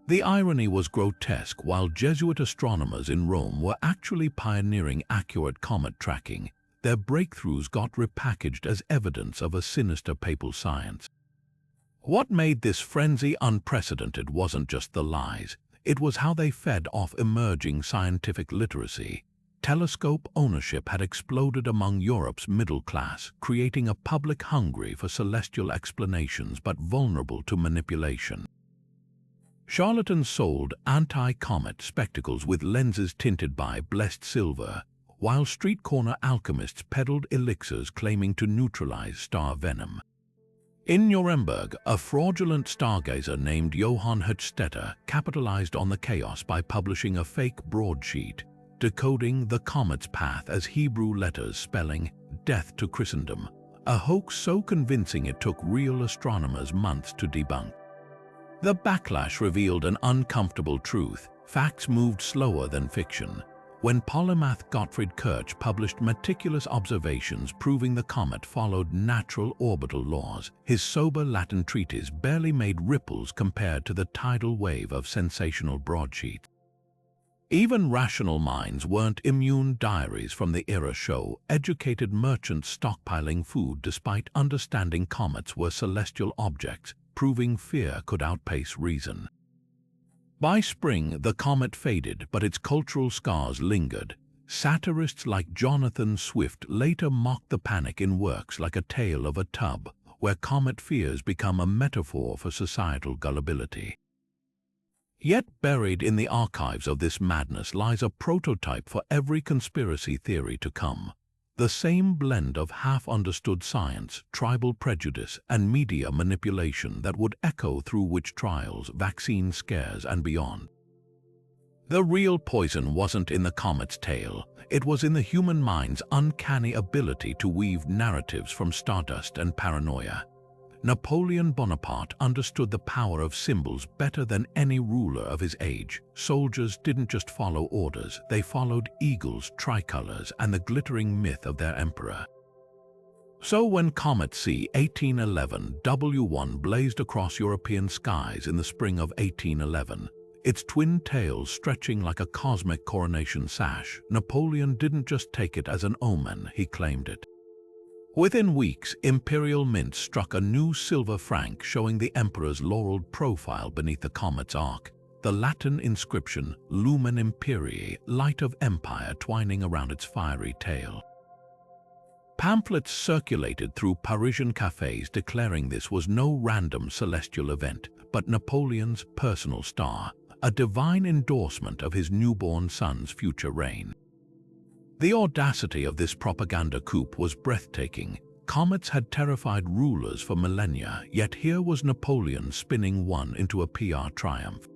The irony was grotesque. While Jesuit astronomers in Rome were actually pioneering accurate comet tracking, their breakthroughs got repackaged as evidence of a sinister papal science. What made this frenzy unprecedented wasn't just the lies, it was how they fed off emerging scientific literacy. Telescope ownership had exploded among Europe's middle class, creating a public hungry for celestial explanations but vulnerable to manipulation. Charlatans sold anti-comet spectacles with lenses tinted by blessed silver, while street corner alchemists peddled elixirs claiming to neutralize star venom. In Nuremberg, a fraudulent stargazer named Johann Hochstetter capitalized on the chaos by publishing a fake broadsheet, decoding the comet's path as Hebrew letters spelling "death to Christendom," a hoax so convincing it took real astronomers months to debunk. The backlash revealed an uncomfortable truth: facts moved slower than fiction. When polymath Gottfried Kirch published meticulous observations proving the comet followed natural orbital laws, his sober Latin treatise barely made ripples compared to the tidal wave of sensational broadsheets. Even rational minds weren't immune. Diaries from the era show educated merchants stockpiling food despite understanding comets were celestial objects, proving fear could outpace reason. By spring, the comet faded, but its cultural scars lingered. Satirists like Jonathan Swift later mocked the panic in works like A Tale of a Tub, where comet fears become a metaphor for societal gullibility. Yet buried in the archives of this madness lies a prototype for every conspiracy theory to come. The same blend of half-understood science, tribal prejudice, and media manipulation that would echo through witch trials, vaccine scares, and beyond. The real poison wasn't in the comet's tail. It was in the human mind's uncanny ability to weave narratives from stardust and paranoia. Napoleon Bonaparte understood the power of symbols better than any ruler of his age. Soldiers didn't just follow orders, they followed eagles, tricolors, and the glittering myth of their emperor. So when Comet C 1811 W1 blazed across European skies in the spring of 1811, its twin tails stretching like a cosmic coronation sash, Napoleon didn't just take it as an omen, he claimed it. Within weeks, imperial mints struck a new silver franc showing the emperor's laureled profile beneath the comet's arc, the Latin inscription Lumen Imperii, light of empire, twining around its fiery tail. Pamphlets circulated through Parisian cafes declaring this was no random celestial event, but Napoleon's personal star, a divine endorsement of his newborn son's future reign. The audacity of this propaganda coup was breathtaking. Comets had terrified rulers for millennia, yet here was Napoleon spinning one into a PR triumph.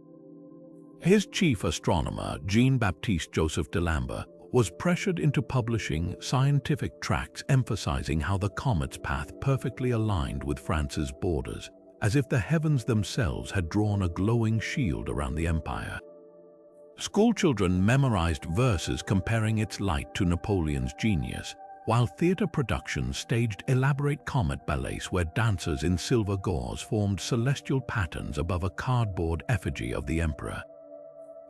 His chief astronomer, Jean-Baptiste Joseph Delambre, was pressured into publishing scientific tracts emphasizing how the comet's path perfectly aligned with France's borders, as if the heavens themselves had drawn a glowing shield around the empire. Schoolchildren memorized verses comparing its light to Napoleon's genius, while theater productions staged elaborate comet ballets where dancers in silver gauze formed celestial patterns above a cardboard effigy of the emperor.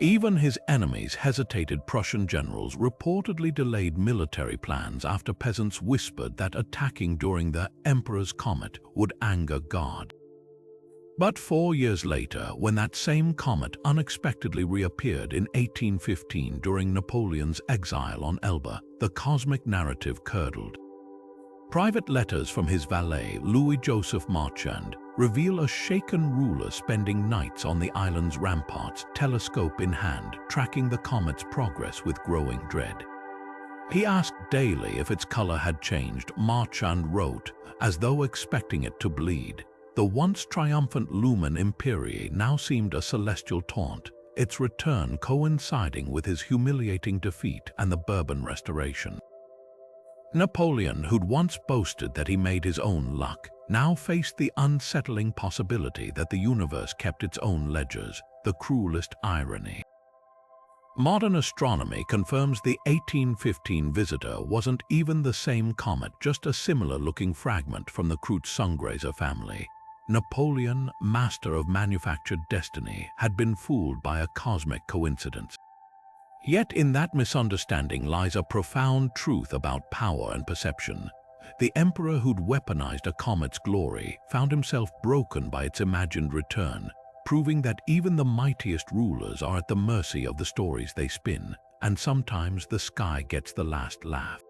Even his enemies hesitated. Prussian generals reportedly delayed military plans after peasants whispered that attacking during the emperor's comet would anger God. But 4 years later, when that same comet unexpectedly reappeared in 1815 during Napoleon's exile on Elba, the cosmic narrative curdled. Private letters from his valet, Louis-Joseph Marchand, reveal a shaken ruler spending nights on the island's ramparts, telescope in hand, tracking the comet's progress with growing dread. He asked daily if its color had changed. Marchand wrote, as though expecting it to bleed. The once triumphant Lumen Imperii now seemed a celestial taunt, its return coinciding with his humiliating defeat and the Bourbon Restoration. Napoleon, who'd once boasted that he made his own luck, now faced the unsettling possibility that the universe kept its own ledgers, the cruelest irony. Modern astronomy confirms the 1815 visitor wasn't even the same comet, just a similar-looking fragment from the Creutzfeldt-Sungrazer family. Napoleon, master of manufactured destiny, had been fooled by a cosmic coincidence. Yet in that misunderstanding lies a profound truth about power and perception. The emperor who'd weaponized a comet's glory found himself broken by its imagined return, proving that even the mightiest rulers are at the mercy of the stories they spin, and sometimes the sky gets the last laugh.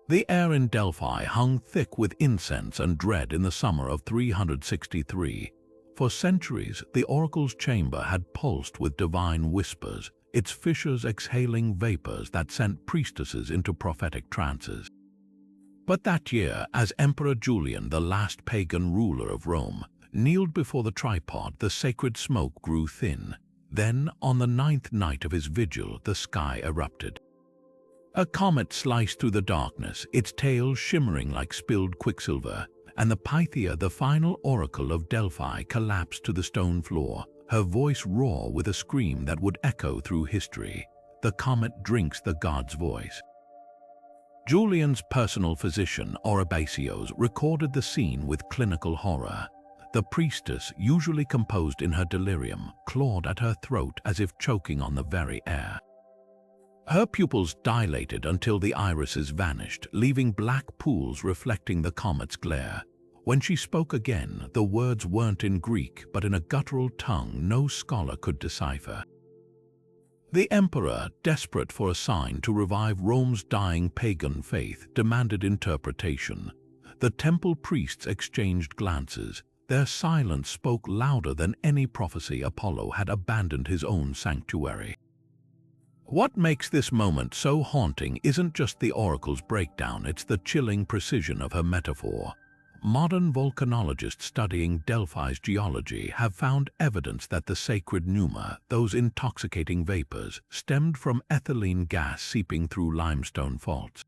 The air in Delphi hung thick with incense and dread in the summer of 363. For centuries, the oracle's chamber had pulsed with divine whispers, its fissures exhaling vapors that sent priestesses into prophetic trances. But that year, as Emperor Julian, the last pagan ruler of Rome, kneeled before the tripod, the sacred smoke grew thin. Then, on the 9th night of his vigil, the sky erupted. A comet sliced through the darkness, its tail shimmering like spilled quicksilver, and the Pythia, the final oracle of Delphi, collapsed to the stone floor, her voice raw with a scream that would echo through history. The comet drinks the god's voice. Julian's personal physician, Oribasios, recorded the scene with clinical horror. The priestess, usually composed in her delirium, clawed at her throat as if choking on the very air. Her pupils dilated until the irises vanished, leaving black pools reflecting the comet's glare. When she spoke again, the words weren't in Greek, but in a guttural tongue no scholar could decipher. The emperor, desperate for a sign to revive Rome's dying pagan faith, demanded interpretation. The temple priests exchanged glances. Their silence spoke louder than any prophecy. Apollo had abandoned his own sanctuary. What makes this moment so haunting isn't just the oracle's breakdown, it's the chilling precision of her metaphor. Modern volcanologists studying Delphi's geology have found evidence that the sacred pneuma, those intoxicating vapors, stemmed from ethylene gas seeping through limestone faults.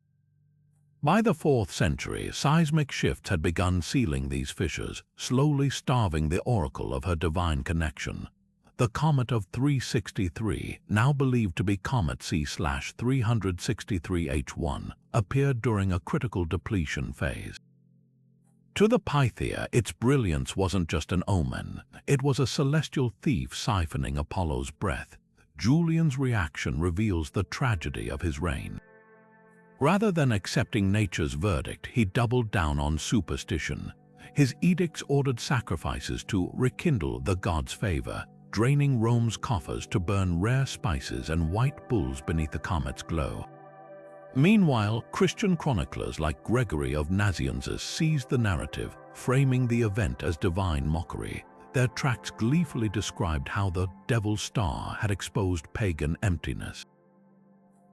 By the 4th century, seismic shifts had begun sealing these fissures, slowly starving the oracle of her divine connection. The comet of 363, now believed to be Comet C/363H1, appeared during a critical depletion phase. To the Pythia, its brilliance wasn't just an omen, it was a celestial thief siphoning Apollo's breath. Julian's reaction reveals the tragedy of his reign. Rather than accepting nature's verdict, he doubled down on superstition. His edicts ordered sacrifices to rekindle the god's favor, draining Rome's coffers to burn rare spices and white bulls beneath the comet's glow. Meanwhile, Christian chroniclers like Gregory of Nazianzus seized the narrative, framing the event as divine mockery. Their tracts gleefully described how the devil's star had exposed pagan emptiness.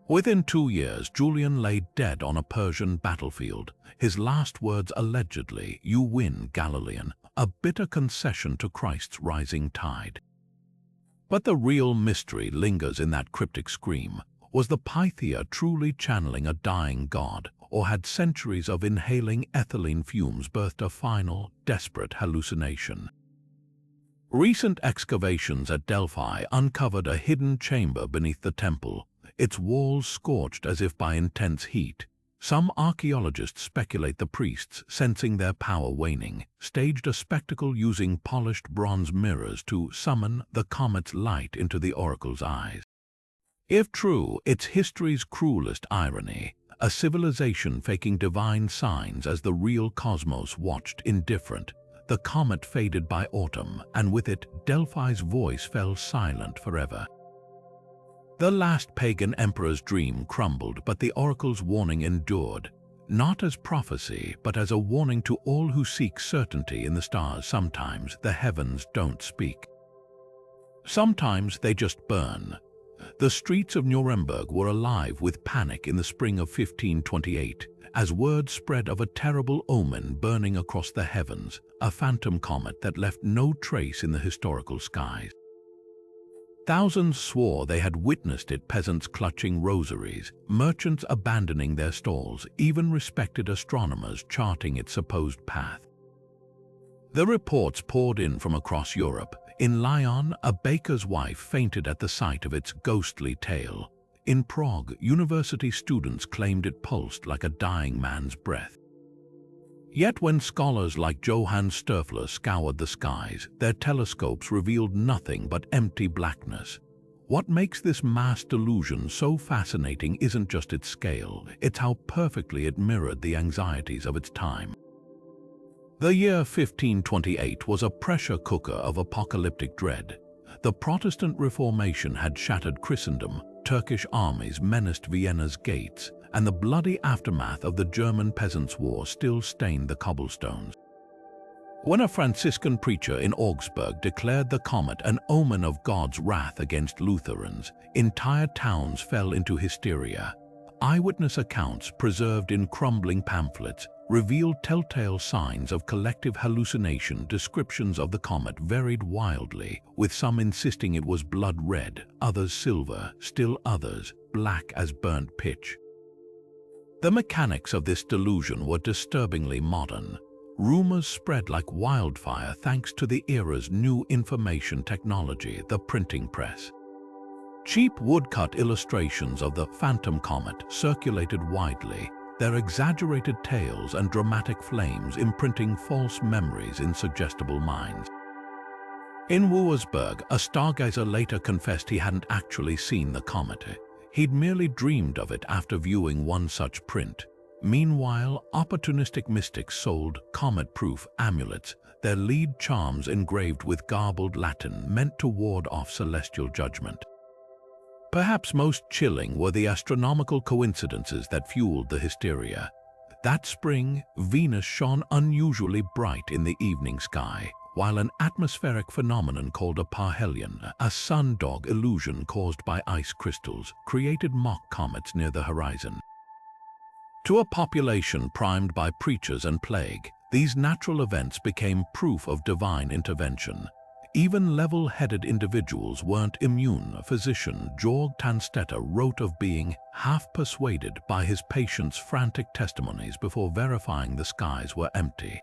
Within 2 years, Julian lay dead on a Persian battlefield. His last words allegedly, "You win, Galilean," a bitter concession to Christ's rising tide. But the real mystery lingers in that cryptic scream. Was the Pythia truly channeling a dying god, or had centuries of inhaling ethylene fumes birthed a final, desperate hallucination? Recent excavations at Delphi uncovered a hidden chamber beneath the temple, its walls scorched as if by intense heat. Some archaeologists speculate the priests, sensing their power waning, staged a spectacle using polished bronze mirrors to summon the comet's light into the oracle's eyes. If true, it's history's cruelest irony, a civilization faking divine signs as the real cosmos watched indifferent. The comet faded by autumn, and with it, Delphi's voice fell silent forever. The last pagan emperor's dream crumbled, but the oracle's warning endured, not as prophecy, but as a warning to all who seek certainty in the stars. Sometimes the heavens don't speak. Sometimes they just burn. The streets of Nuremberg were alive with panic in the spring of 1528, as word spread of a terrible omen burning across the heavens, a phantom comet that left no trace in the historical skies. Thousands swore they had witnessed it, peasants clutching rosaries, merchants abandoning their stalls, even respected astronomers charting its supposed path. The reports poured in from across Europe. In Lyon, a baker's wife fainted at the sight of its ghostly tail. In Prague, university students claimed it pulsed like a dying man's breath. Yet when scholars like Johann Stoeffler scoured the skies, their telescopes revealed nothing but empty blackness. What makes this mass delusion so fascinating isn't just its scale, it's how perfectly it mirrored the anxieties of its time. The year 1528 was a pressure cooker of apocalyptic dread. The Protestant Reformation had shattered Christendom, Turkish armies menaced Vienna's gates, and the bloody aftermath of the German Peasants' War still stained the cobblestones. When a Franciscan preacher in Augsburg declared the comet an omen of God's wrath against Lutherans, entire towns fell into hysteria. Eyewitness accounts preserved in crumbling pamphlets revealed telltale signs of collective hallucination. Descriptions of the comet varied wildly, with some insisting it was blood red, others silver, still others black as burnt pitch. The mechanics of this delusion were disturbingly modern. Rumors spread like wildfire thanks to the era's new information technology, the printing press. Cheap woodcut illustrations of the phantom comet circulated widely, their exaggerated tales and dramatic flames imprinting false memories in suggestible minds. In Wurzburg, a stargazer later confessed he hadn't actually seen the comet. He'd merely dreamed of it after viewing one such print. Meanwhile, opportunistic mystics sold comet-proof amulets, their lead charms engraved with garbled Latin meant to ward off celestial judgment. Perhaps most chilling were the astronomical coincidences that fueled the hysteria. That spring, Venus shone unusually bright in the evening sky, while an atmospheric phenomenon called a parhelion, a sundog illusion caused by ice crystals, created mock comets near the horizon. To a population primed by preachers and plague, these natural events became proof of divine intervention. Even level-headed individuals weren't immune. Physician Georg Tannstetter wrote of being half persuaded by his patients' frantic testimonies before verifying the skies were empty.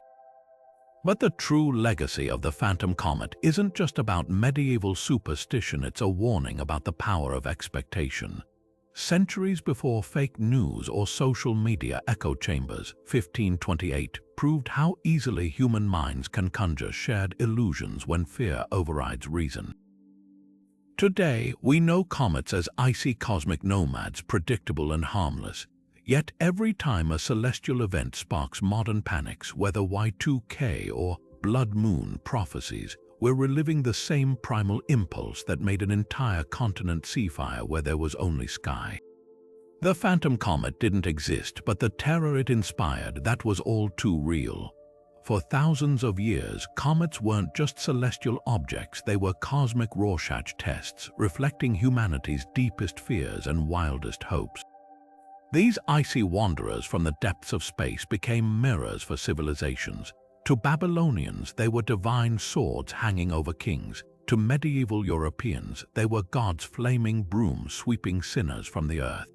But the true legacy of the phantom comet isn't just about medieval superstition, it's a warning about the power of expectation. Centuries before fake news or social media echo chambers, 1528, proved how easily human minds can conjure shared illusions when fear overrides reason. Today, we know comets as icy cosmic nomads, predictable and harmless. Yet every time a celestial event sparks modern panics, whether Y2K or blood moon prophecies, we're reliving the same primal impulse that made an entire continent seafire where there was only sky. The phantom comet didn't exist, but the terror it inspired, that was all too real. For thousands of years, comets weren't just celestial objects, they were cosmic Rorschach tests, reflecting humanity's deepest fears and wildest hopes. These icy wanderers from the depths of space became mirrors for civilizations. To Babylonians, they were divine swords hanging over kings. To medieval Europeans, they were God's flaming broom sweeping sinners from the earth.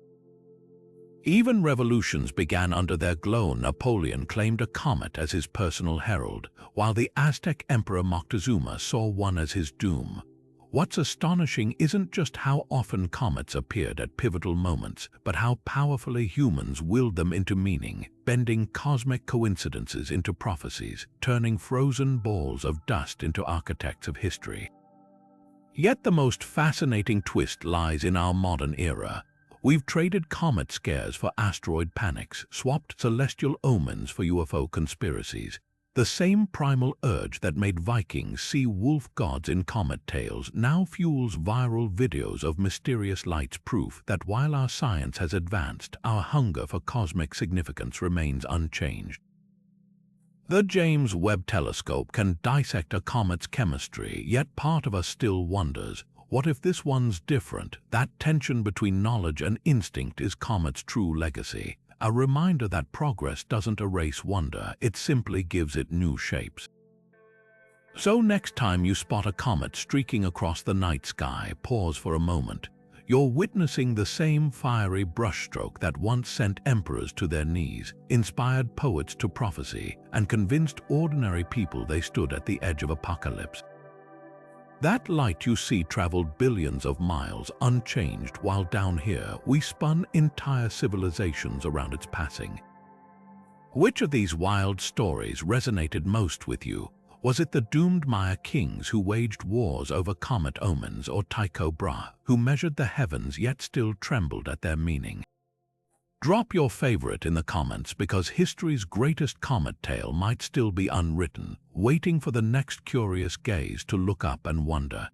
Even revolutions began under their glow. Napoleon claimed a comet as his personal herald, while the Aztec Emperor Moctezuma saw one as his doom. What's astonishing isn't just how often comets appeared at pivotal moments, but how powerfully humans willed them into meaning, bending cosmic coincidences into prophecies, turning frozen balls of dust into architects of history. Yet the most fascinating twist lies in our modern era. We've traded comet scares for asteroid panics, swapped celestial omens for UFO conspiracies. The same primal urge that made Vikings see wolf gods in comet tales now fuels viral videos of mysterious lights, proof that while our science has advanced, our hunger for cosmic significance remains unchanged. The James Webb Telescope can dissect a comet's chemistry, yet part of us still wonders, what if this one's different? That tension between knowledge and instinct is comet's true legacy. A reminder that progress doesn't erase wonder, it simply gives it new shapes. So next time you spot a comet streaking across the night sky, pause for a moment. You're witnessing the same fiery brushstroke that once sent emperors to their knees, inspired poets to prophecy, and convinced ordinary people they stood at the edge of apocalypse. That light you see traveled billions of miles unchanged, while down here we spun entire civilizations around its passing. Which of these wild stories resonated most with you? Was it the doomed Maya kings who waged wars over comet omens, or Tycho Brahe, who measured the heavens yet still trembled at their meaning? Drop your favorite in the comments, because history's greatest comet tale might still be unwritten, waiting for the next curious gaze to look up and wonder.